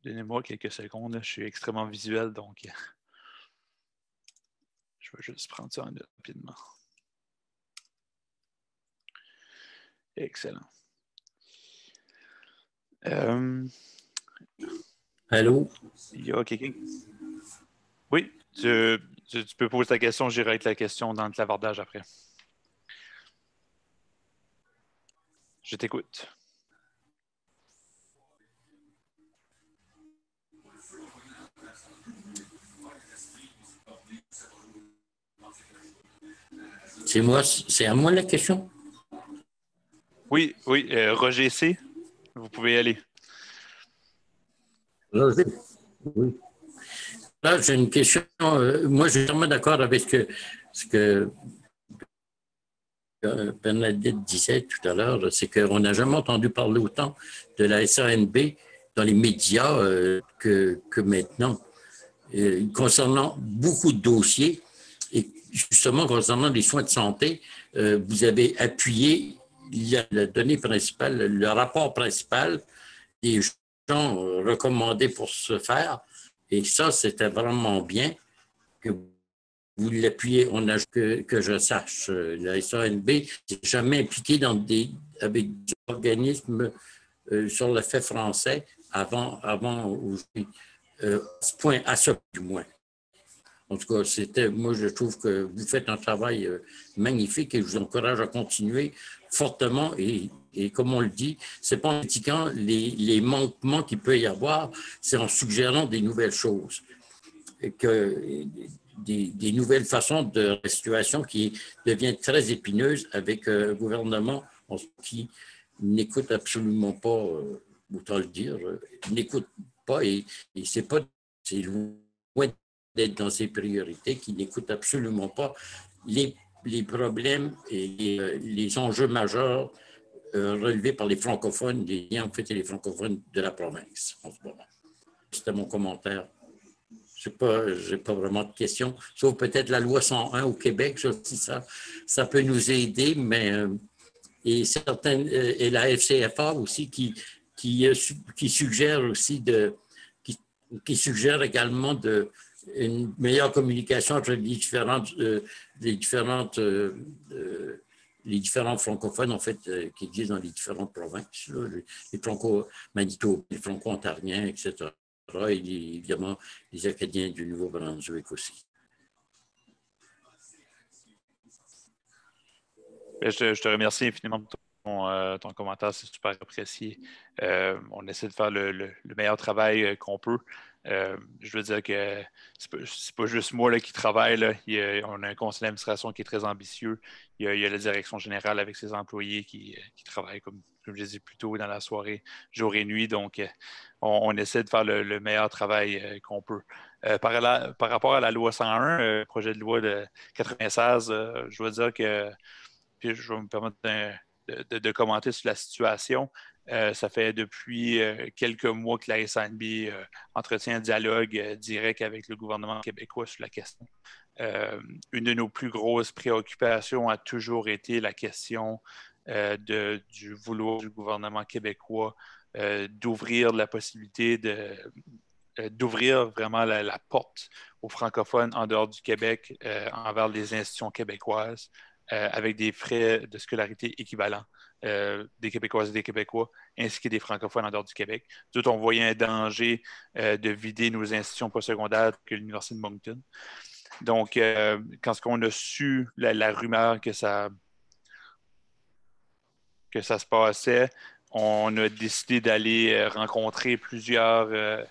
S1: Donnez-moi quelques secondes. Je suis extrêmement visuel, donc je vais juste prendre ça en note rapidement. Excellent.
S9: Allô?
S1: Il y a quelqu'un? Oui, tu peux poser ta question. J'irai avec la question dans le clavardage après. Je t'écoute.
S9: C'est à moi la question?
S1: Oui, Roger C., vous pouvez y aller.
S9: Roger, oui. Là, j'ai une question. Moi, je suis vraiment d'accord avec ce que Bernadette disait tout à l'heure, c'est qu'on n'a jamais entendu parler autant de la SANB dans les médias que maintenant, concernant beaucoup de dossiers. Et justement, concernant les soins de santé, vous avez appuyé la donnée principale, le rapport principal des gens recommandés pour se faire. Et ça, c'était vraiment bien que vous l'appuyez. Que je sache, la SANB n'est jamais impliquée avec des organismes sur le fait français avant aujourd'hui. À ce point du moins. En tout cas, moi, je trouve que vous faites un travail magnifique et je vous encourage à continuer fortement. Et comme on le dit, c'est pas en critiquant les manquements qu'il peut y avoir, c'est en suggérant des nouvelles choses, des nouvelles façons de la situation qui devient très épineuse avec un gouvernement qui n'écoute absolument pas, autant le dire, n'écoute pas et c'est loin d'être dans ses priorités, qui n'écoute absolument pas les problèmes et les enjeux majeurs relevés par les francophones, en fait, les francophones de la province en ce moment. C'était mon commentaire. Je n'ai pas vraiment de questions, sauf peut-être la loi 101 au Québec, si ça peut nous aider, mais et certaines et la FCFA aussi qui suggère aussi qui suggère également une meilleure communication entre les différents francophones, en fait, qui existent dans les différentes provinces, là, les franco-manitobains, les franco-ontariens, etc. Et évidemment, les Acadiens du Nouveau-Brunswick aussi.
S1: Je te remercie infiniment pour ton commentaire, c'est super apprécié. On essaie de faire le meilleur travail qu'on peut. Je veux dire que c'est pas juste moi là, qui travaille. Là. On a un conseil d'administration qui est très ambitieux. Il y a la direction générale avec ses employés qui travaillent, comme je l'ai dit plus tôt, dans la soirée, jour et nuit. Donc, on essaie de faire le meilleur travail qu'on peut. Par rapport à la loi 101, projet de loi de 96, je dois dire que puis je vais me permettre de commenter sur la situation. Ça fait depuis quelques mois que la SNB entretient un dialogue direct avec le gouvernement québécois sur la question. Une de nos plus grosses préoccupations a toujours été la question du vouloir du gouvernement québécois d'ouvrir la possibilité d'ouvrir vraiment la porte aux francophones en dehors du Québec envers les institutions québécoises. Avec des frais de scolarité équivalents des Québécoises et des Québécois, ainsi que des francophones en dehors du Québec. Tout, on voyait un danger de vider nos institutions postsecondaires que l'Université de Moncton. Donc, quand on a su la rumeur que ça se passait, on a décidé d'aller rencontrer plusieurs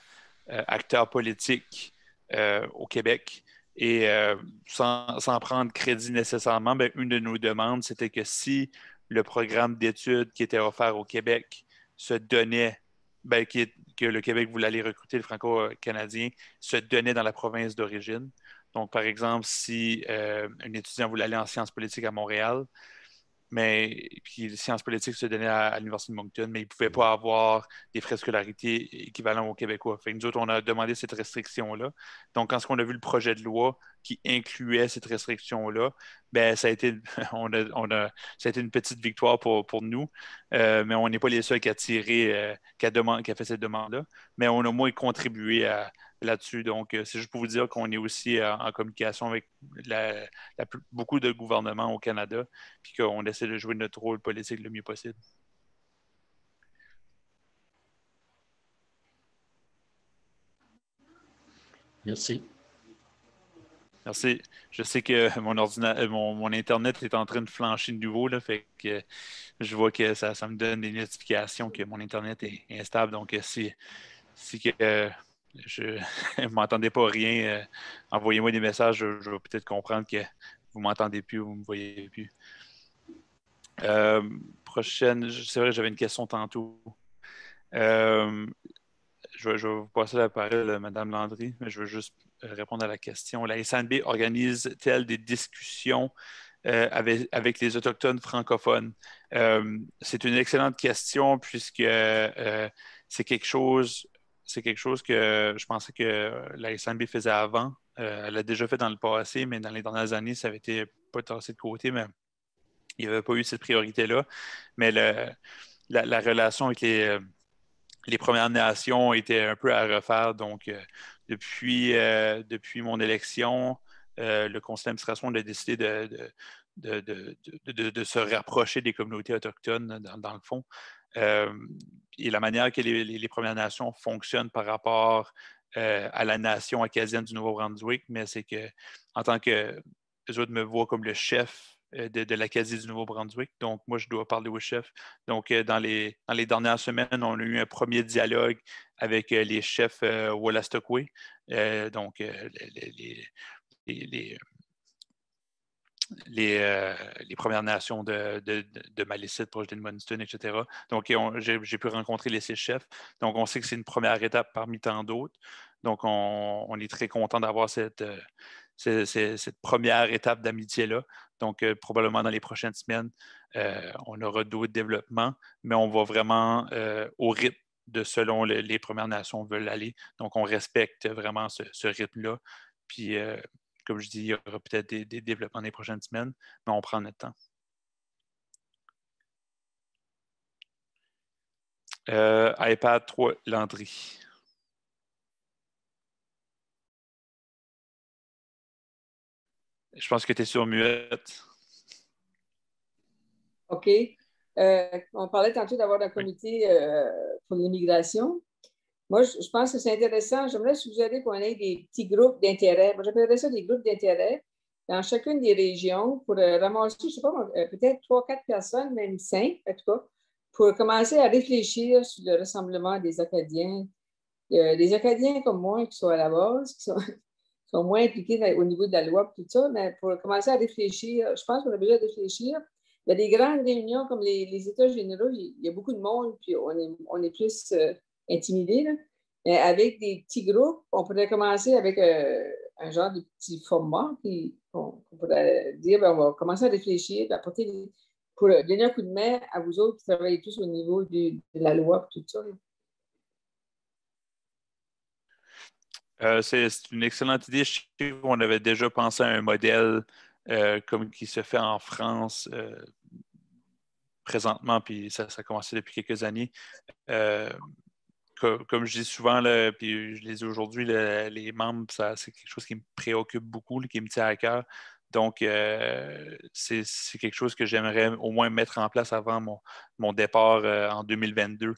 S1: acteurs politiques au Québec. Et sans prendre crédit nécessairement, bien, une de nos demandes, c'était que si le programme d'études qui était offert au Québec se donnait, bien, que le Québec voulait aller recruter le Franco-Canadien, se donnait dans la province d'origine. Donc, par exemple, si un étudiant voulait aller en sciences politiques à Montréal, mais puis les sciences politiques se donnaient à l'Université de Moncton, mais ils ne pouvaient pas avoir des frais de scolarité équivalents aux Québécois. Fait que nous autres, on a demandé cette restriction-là. Donc, quand on a vu le projet de loi qui incluait cette restriction-là, ben, ça a été, ça a été une petite victoire pour nous, mais on n'est pas les seuls qui a tiré, qui a fait cette demande-là, mais on a au moins contribué là-dessus. Donc, c'est juste pour vous dire qu'on est aussi en communication avec beaucoup de gouvernements au Canada, puis qu'on essaie de jouer notre rôle politique le mieux possible.
S9: Merci.
S1: Merci. Je sais que mon Internet est en train de flancher de nouveau, là, fait que je vois que ça me donne des notifications que mon Internet est instable. Donc, si que, je ne m'entendez pas rien, envoyez-moi des messages. Je vais peut-être comprendre que vous ne m'entendez plus ou vous ne me voyez plus. Prochaine, c'est vrai, j'avais une question tantôt. Je vais vous passer la parole, Mme Landry, mais je veux juste répondre à la question. La SNB organise-t-elle des discussions avec les Autochtones francophones? C'est une excellente question puisque c'est quelque chose que je pensais que la SNB faisait avant. Elle l'a déjà fait dans le passé, mais dans les dernières années, ça avait été pas tassé de côté, mais il n'y avait pas eu cette priorité-là. Mais la relation avec les Premières Nations étaient un peu à refaire. Donc, depuis mon élection, le conseil d'administration a décidé de se rapprocher des communautés autochtones, dans le fond. Et la manière que les Premières Nations fonctionnent par rapport à la nation acadienne du Nouveau-Brunswick, mais c'est que en tant que eux autres me voient comme le chef de l'Acadie du Nouveau-Brunswick. Donc, moi, je dois parler au chef. Donc, dans les dernières semaines, on a eu un premier dialogue avec les chefs Wolastoqey, donc les Premières Nations de Malécite, proche d'Edmundston, etc. Donc, j'ai pu rencontrer les 6 chefs. Donc, on sait que c'est une première étape parmi tant d'autres. Donc, on est très content d'avoir cette première étape d'amitié-là. Donc, probablement dans les prochaines semaines, on aura d'autres développements, mais on va vraiment au rythme de selon les Premières Nations veulent aller. Donc, on respecte vraiment ce rythme-là. Puis, comme je dis, il y aura peut-être des développements dans les prochaines semaines, mais on prend notre temps. iPad 3, Landry. Je pense que tu es sur muette.
S7: OK. On parlait tantôt d'avoir un comité pour l'immigration. Moi, je pense que c'est intéressant. J'aimerais suggérer qu'on ait des petits groupes d'intérêt. Moi, j'appellerais ça des groupes d'intérêt dans chacune des régions pour ramasser, je ne sais pas, peut-être 3-4 personnes, même 5, en tout cas, pour commencer à réfléchir sur le rassemblement des Acadiens. Des Acadiens comme moi qui sont à la base, qui sont moins impliqués au niveau de la loi et tout ça, mais pour commencer à réfléchir, je pense qu'on a besoin de réfléchir. Il y a des grandes réunions comme les États généraux, il y a beaucoup de monde, puis on est plus intimidés. Là. Mais avec des petits groupes, on pourrait commencer avec un genre de petit format qu'on pourrait dire, ben, on va commencer à réfléchir, pour donner un coup de main à vous autres qui travaillez tous au niveau de la loi et tout ça.
S1: C'est une excellente idée. Je sais qu'on avait déjà pensé à un modèle comme qui se fait en France présentement, puis ça a commencé depuis quelques années. Comme je dis souvent, là, puis je les dis aujourd'hui, les membres, c'est quelque chose qui me préoccupe beaucoup, là, qui me tient à cœur. Donc, c'est quelque chose que j'aimerais au moins mettre en place avant mon départ en 2022,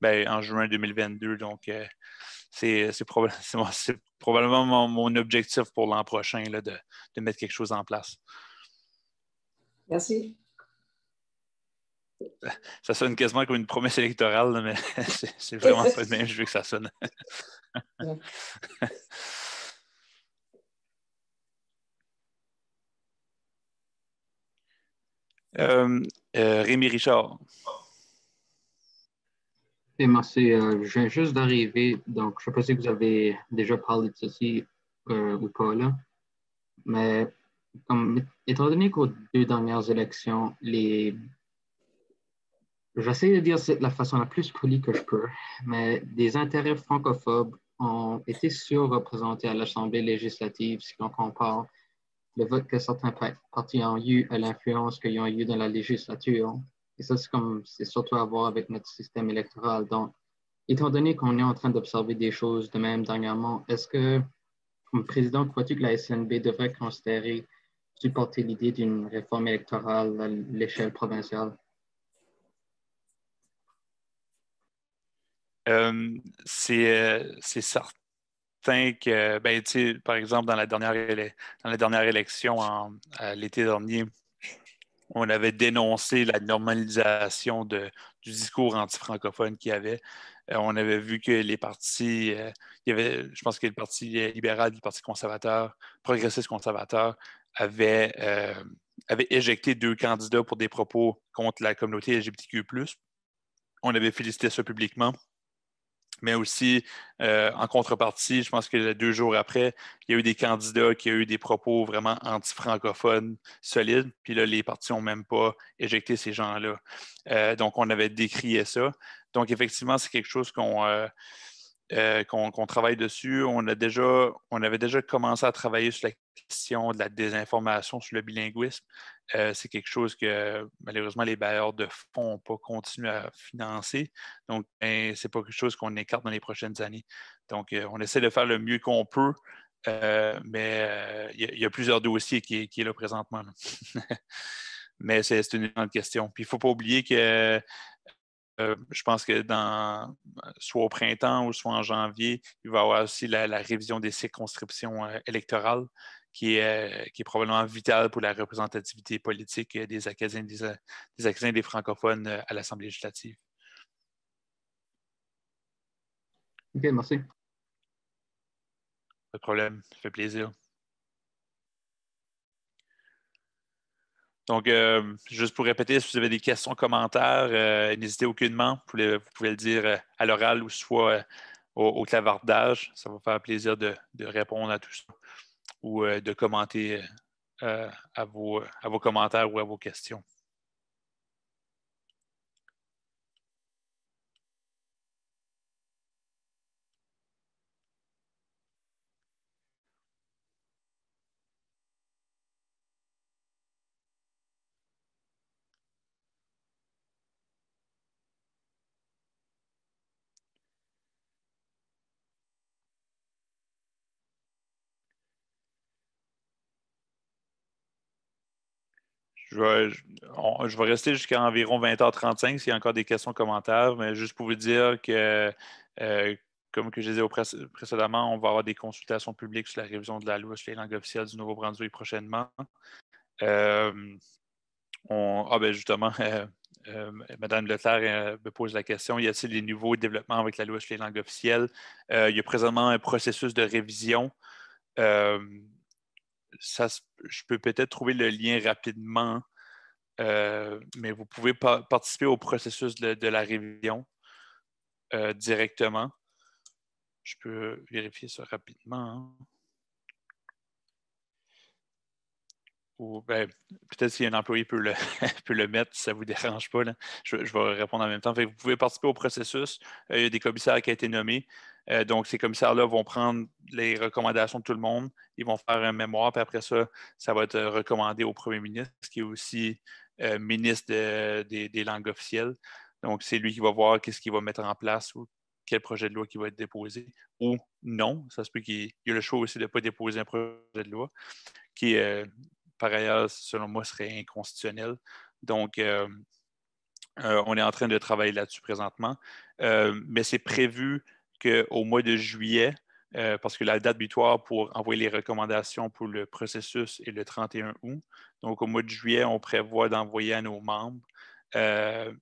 S1: ben, en juin 2022. Donc, c'est probablement mon objectif pour l'an prochain, là, de mettre quelque chose en place.
S7: Merci.
S1: Ça sonne quasiment comme une promesse électorale, là, mais c'est vraiment pas de même je veux que ça sonne. Rémi Richard.
S10: Et merci. Je viens juste d'arriver, donc je ne sais pas si vous avez déjà parlé de ceci ou pas là, mais étant donné qu'aux 2 dernières élections, j'essaie de dire c'est la façon la plus polie que je peux, mais des intérêts francophobes ont été surreprésentés à l'Assemblée législative si on compare le vote que certains partis ont eu à l'influence qu'ils ont eu dans la législature. Et ça, c'est surtout à voir avec notre système électoral. Donc, étant donné qu'on est en train d'observer des choses de même dernièrement, est-ce que, comme président, crois-tu que la SNB devrait considérer supporter l'idée d'une réforme électorale à l'échelle provinciale?
S1: C'est certain certain que, ben, par exemple, dans la dernière élection à l'été dernier, on avait dénoncé la normalisation du discours anti-francophone qu'il y avait. On avait vu que les partis, il y avait, je pense que le Parti libéral, le Parti conservateur, progressiste conservateur, avaient éjecté 2 candidats pour des propos contre la communauté LGBTQ+. On avait félicité ça publiquement. Mais aussi, en contrepartie, je pense que 2 jours après, il y a eu des candidats qui ont eu des propos vraiment anti-francophones solides. Puis là, les partis n'ont même pas éjecté ces gens-là. Donc, on avait décrié ça. Donc, effectivement, c'est quelque chose qu'on travaille dessus. On avait déjà commencé à travailler sur la question de la désinformation, sur le bilinguisme. C'est quelque chose que malheureusement les bailleurs de fonds n'ont pas continué à financer. Donc, ce n'est pas quelque chose qu'on écarte dans les prochaines années. Donc, on essaie de faire le mieux qu'on peut, mais il y a plusieurs dossiers qui est là présentement. Là. Mais c'est une grande question. Puis, il ne faut pas oublier que je pense que soit au printemps ou soit en janvier, il va y avoir aussi la révision des circonscriptions électorales qui est probablement vitale pour la représentativité politique des Acadiens, des Acadiens, des francophones à l'Assemblée législative.
S10: OK, merci.
S1: Pas de problème, ça fait plaisir. Donc, juste pour répéter, si vous avez des questions, commentaires, n'hésitez aucunement. Vous pouvez le dire à l'oral ou soit au clavardage. Ça va faire plaisir de répondre à tout ça ou de commenter à vos commentaires ou à vos questions. Je vais rester jusqu'à environ 20h35 s'il y a encore des questions, commentaires, mais juste pour vous dire que, comme que je disais précédemment, on va avoir des consultations publiques sur la révision de la loi sur les langues officielles du Nouveau-Brunswick prochainement. Justement, Mme Leclerc me pose la question, y a-t-il des nouveaux développements avec la loi sur les langues officielles? Il y a présentement un processus de révision. Je peux peut-être trouver le lien rapidement, mais vous pouvez participer au processus de la révision directement. Je peux vérifier ça rapidement. Hein. Ou peut-être si un employé peut le mettre, si ça ne vous dérange pas. Là. Je vais répondre en même temps. Fait que vous pouvez participer au processus. Il y a des commissaires qui ont été nommés. Donc, ces commissaires-là vont prendre les recommandations de tout le monde. Ils vont faire un mémoire, puis après ça, ça va être recommandé au premier ministre, qui est aussi ministre des langues officielles. Donc, c'est lui qui va voir qu'est-ce qu'il va mettre en place ou quel projet de loi qui va être déposé. Ou non, ça se peut qu'il y ait le choix aussi de ne pas déposer un projet de loi qui par ailleurs, selon moi, serait inconstitutionnel. Donc, on est en train de travailler là-dessus présentement. Mais c'est prévu qu'au mois de juillet, parce que la date butoir pour envoyer les recommandations pour le processus est le 31 août. Donc, au mois de juillet, on prévoit d'envoyer à nos membres un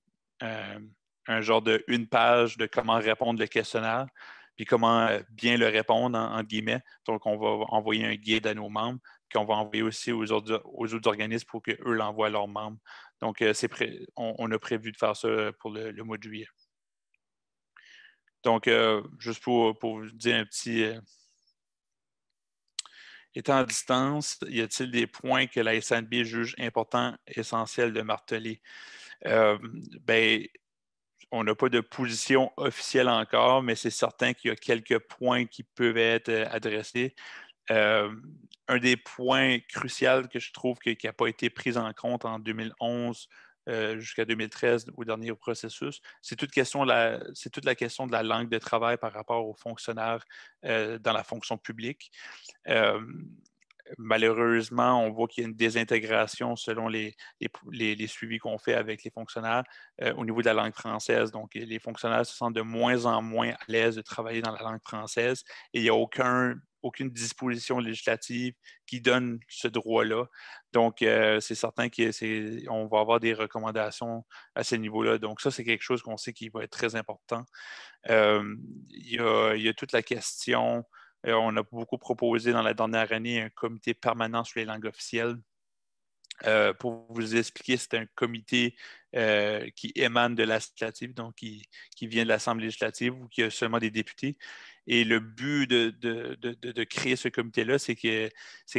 S1: genre de 1 page de comment répondre le questionnaire, puis comment bien le répondre, en guillemets. Donc, on va envoyer un guide à nos membres, qu'on va envoyer aussi aux autres organismes pour qu'eux l'envoient à leurs membres. Donc, on a prévu de faire ça pour le mois de juillet. Donc, juste pour vous dire un petit... étant à distance, y a-t-il des points que la SNB juge importants, essentiels de marteler? On n'a pas de position officielle encore, mais c'est certain qu'il y a quelques points qui peuvent être adressés. Un des points cruciaux que je trouve qui n'a pas été pris en compte en 2011 jusqu'à 2013 au dernier processus, c'est toute la question de la langue de travail par rapport aux fonctionnaires dans la fonction publique. Malheureusement, on voit qu'il y a une désintégration selon les suivis qu'on fait avec les fonctionnaires au niveau de la langue française. Donc, les fonctionnaires se sentent de moins en moins à l'aise de travailler dans la langue française et il n'y a aucune disposition législative qui donne ce droit-là. Donc, c'est certain qu'on va avoir des recommandations à ce niveau-là. Donc, ça, c'est quelque chose qu'on sait qui va être très important. Il y a toute la question. On a beaucoup proposé dans la dernière année un comité permanent sur les langues officielles. Pour vous expliquer, c'est un comité qui émane de l'Assemblée législative, donc qui vient de l'Assemblée législative ou qui a seulement des députés. Et le but de créer ce comité-là, c'est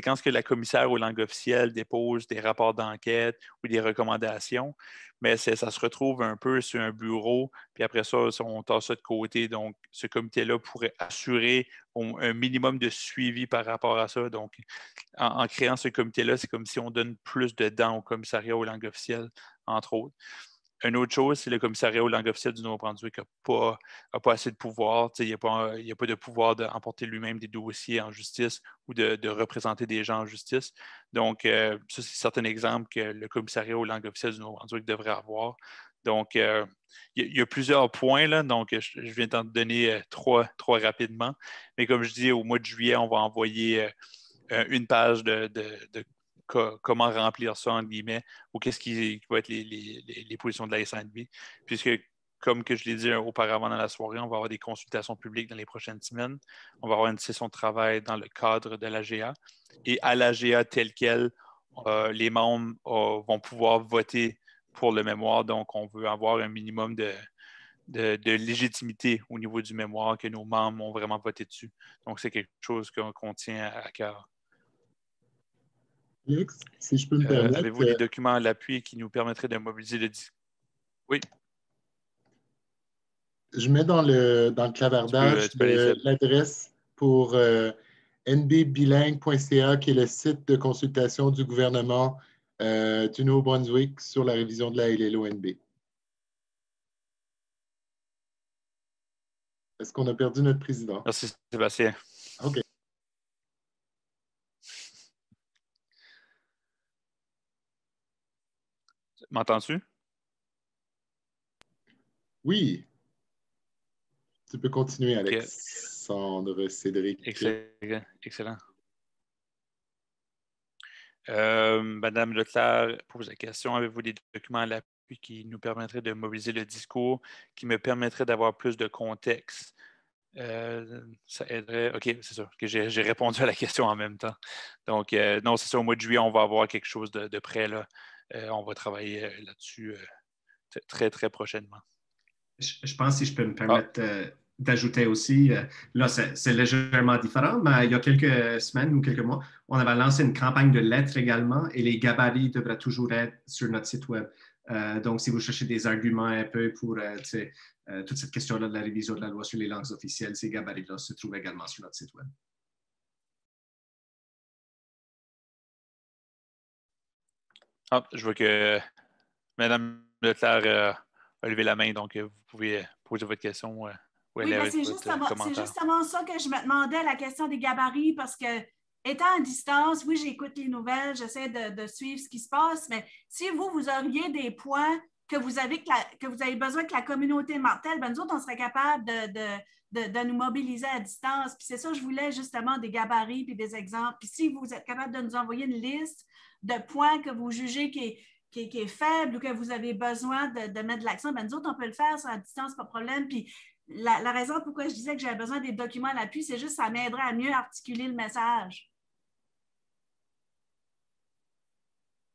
S1: quand la commissaire aux langues officielles dépose des rapports d'enquête ou des recommandations, mais ça se retrouve un peu sur un bureau, puis après ça, on tasse ça de côté. Donc, ce comité-là pourrait assurer un minimum de suivi par rapport à ça. Donc, en créant ce comité-là, c'est comme si on donne plus de dents au commissariat aux langues officielles, entre autres. Une autre chose, c'est le commissariat aux langues officielles du Nouveau-Brunswick n'a pas assez de pouvoir. Il n'y a pas de pouvoir d'emporter lui-même des dossiers en justice ou de représenter des gens en justice. Donc, ça, c'est certains exemples que le commissariat aux langues officielles du Nouveau-Brunswick devrait avoir. Donc, il y a plusieurs points, là. Donc, je viens d'en donner trois rapidement. Mais comme je dis, au mois de juillet, on va envoyer une page de comment remplir ça, entre guillemets, ou qu'est-ce qui va être les positions de la SNB. Puisque, comme que je l'ai dit auparavant dans la soirée, on va avoir des consultations publiques dans les prochaines semaines. On va avoir une session de travail dans le cadre de l'AGA. Et à l'AGA tel quel, les membres vont pouvoir voter pour le mémoire. Donc, on veut avoir un minimum de légitimité au niveau du mémoire, que nos membres ont vraiment voté dessus. Donc, c'est quelque chose qu'on tient à cœur.
S6: Alex, si je peux me permettre...
S1: Avez-vous des documents à l'appui qui nous permettraient de mobiliser le discours? Oui.
S6: Je mets dans le clavardage l'adresse pour nbbilingue.ca, qui est le site de consultation du gouvernement du Nouveau-Brunswick sur la révision de la LLONB. Est-ce qu'on a perdu notre président?
S1: Merci, Sébastien.
S6: OK.
S1: M'entends-tu?
S6: Oui. Tu peux continuer, Alexandre Cédric.
S1: Excellent. Madame Leclerc pose la question, avez-vous des documents à l'appui qui nous permettraient de mobiliser le discours, qui me permettraient d'avoir plus de contexte? Ça aiderait. OK, c'est ça. Que j'ai répondu à la question en même temps. Donc, non, c'est ça. Au mois de juillet, on va avoir quelque chose de prêt, là. On va travailler là-dessus très, très prochainement.
S11: Je pense, si je peux me permettre d'ajouter aussi, là, c'est légèrement différent, mais il y a quelques semaines ou quelques mois, on avait lancé une campagne de lettres également et les gabarits devraient toujours être sur notre site web. Donc, si vous cherchez des arguments un peu pour toute cette question-là de la révision de la loi sur les langues officielles, ces gabarits-là se trouvent également sur notre site web.
S1: Je vois que Mme Leclerc a levé la main, donc vous pouvez poser votre question.
S12: Oui, c'est justement ça que je me demandais, la question des gabarits, parce que étant à distance, oui, j'écoute les nouvelles, j'essaie de suivre ce qui se passe, mais si vous auriez des points que vous avez besoin que la communauté martèle, ben nous autres, on serait capable de nous mobiliser à distance. Puis c'est ça, je voulais justement des gabarits puis des exemples. Puis si vous êtes capable de nous envoyer une liste de points que vous jugez qui est faible ou que vous avez besoin de mettre de l'accent, ben nous autres, on peut le faire à distance, pas de problème. Puis la raison pourquoi je disais que j'avais besoin des documents à l'appui, c'est juste que ça m'aiderait à mieux articuler le message.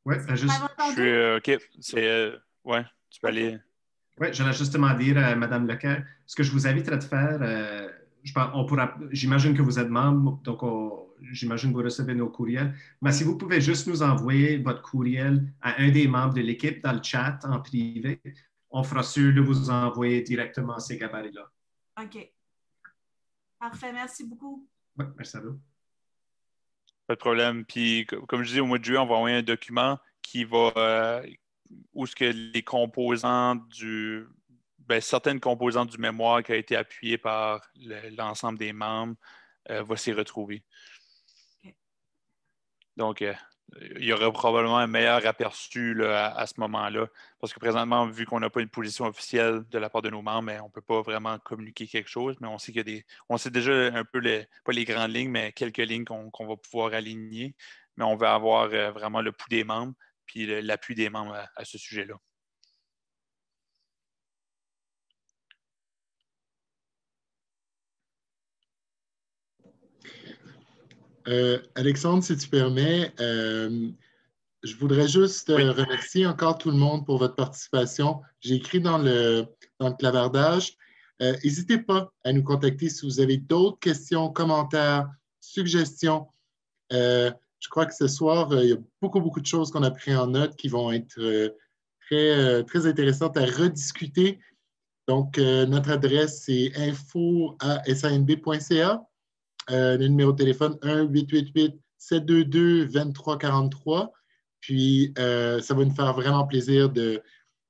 S11: Oui,
S1: OK. Oui, tu peux aller.
S11: Oui, j'allais justement dire, Mme Leclerc, ce que je vous inviterais de faire, j'imagine que vous êtes membre, donc j'imagine que vous recevez nos courriels, mais si vous pouvez juste nous envoyer votre courriel à un des membres de l'équipe dans le chat en privé, on fera sûr de vous envoyer directement ces gabarits-là.
S12: OK. Parfait, merci beaucoup.
S11: Oui, merci à vous.
S1: Pas de problème. Puis, comme je disais, au mois de juillet, on va envoyer un document qui va où ce que les composants certaines composantes du mémoire qui a été appuyé par l'ensemble des membres va s'y retrouver.
S12: Okay.
S1: Donc, il y aura probablement un meilleur aperçu là, à ce moment-là. Parce que présentement, vu qu'on n'a pas une position officielle de la part de nos membres, mais on ne peut pas vraiment communiquer quelque chose. Mais on sait qu'il y a on sait déjà un peu, pas les grandes lignes, mais quelques lignes qu'on va pouvoir aligner. Mais on va avoir vraiment le pouls des membres puis l'appui des membres à ce sujet-là.
S6: Alexandre, si tu permets, je voudrais juste remercier encore tout le monde pour votre participation. J'ai écrit dans le clavardage. N'hésitez pas à nous contacter si vous avez d'autres questions, commentaires, suggestions. Je crois que ce soir, il y a beaucoup de choses qu'on a pris en note qui vont être très intéressantes à rediscuter. Donc, notre adresse, c'est info@sanb.ca. Le numéro de téléphone 1-888-722-2343. Puis, ça va nous faire vraiment plaisir de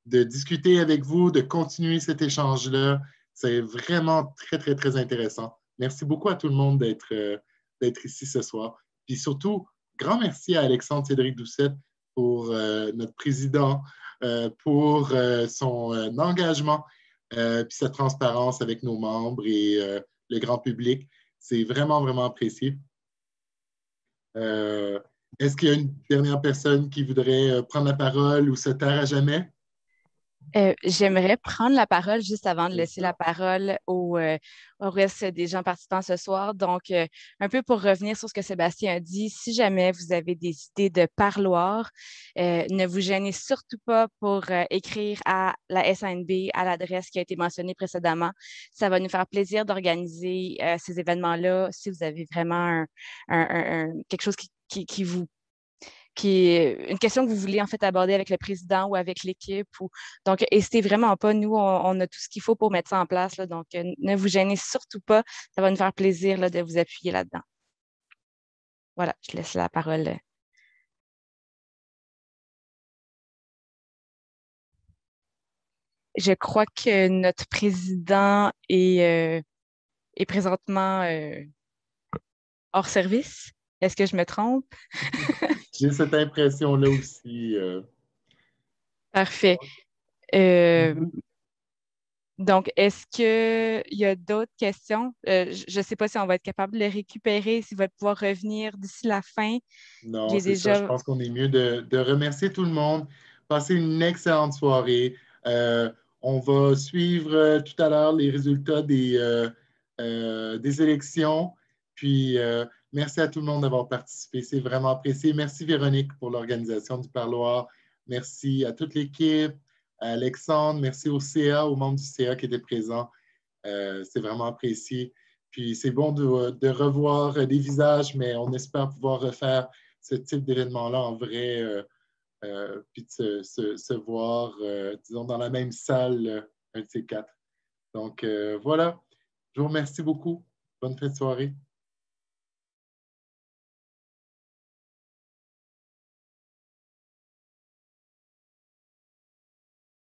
S6: discuter avec vous, de continuer cet échange-là. C'est vraiment très intéressant. Merci beaucoup à tout le monde d'être ici ce soir. Puis surtout, grand merci à Alexandre Cédric Doucette pour notre président, pour son engagement, puis sa transparence avec nos membres et le grand public. C'est vraiment apprécié. Est-ce qu'il y a une dernière personne qui voudrait prendre la parole ou se taire à jamais?
S13: J'aimerais prendre la parole juste avant de laisser la parole au reste des gens participants ce soir. Donc, un peu pour revenir sur ce que Sébastien a dit, si jamais vous avez des idées de parloir, ne vous gênez surtout pas pour écrire à la SANB à l'adresse qui a été mentionnée précédemment. Ça va nous faire plaisir d'organiser ces événements-là si vous avez vraiment quelque chose qui vous qui est une question que vous voulez en fait aborder avec le président ou avec l'équipe. Donc, n'hésitez vraiment pas. Nous, on a tout ce qu'il faut pour mettre ça en place. Là, donc, ne vous gênez surtout pas. Ça va nous faire plaisir là, de vous appuyer là-dedans. Voilà, je laisse la parole. Je crois que notre président est présentement hors service. Est-ce que je me trompe?
S6: J'ai cette impression-là aussi.
S13: Parfait. Donc, est-ce qu'il y a d'autres questions? Je ne sais pas si on va être capable de les récupérer, s'il va pouvoir revenir d'ici la fin.
S6: Non, c'est ça. Je pense qu'on est mieux de remercier tout le monde. Passez une excellente soirée. On va suivre tout à l'heure les résultats des élections. Puis, merci à tout le monde d'avoir participé. C'est vraiment apprécié. Merci Véronique pour l'organisation du parloir. Merci à toute l'équipe, à Alexandre. Merci au CA, aux membres du CA qui étaient présents. C'est vraiment apprécié. Puis, c'est bon de revoir des visages, mais on espère pouvoir refaire ce type d'événement-là en vrai, puis de se voir, disons, dans la même salle, un de ces quatre. Donc, voilà. Je vous remercie beaucoup. Bonne fin de soirée.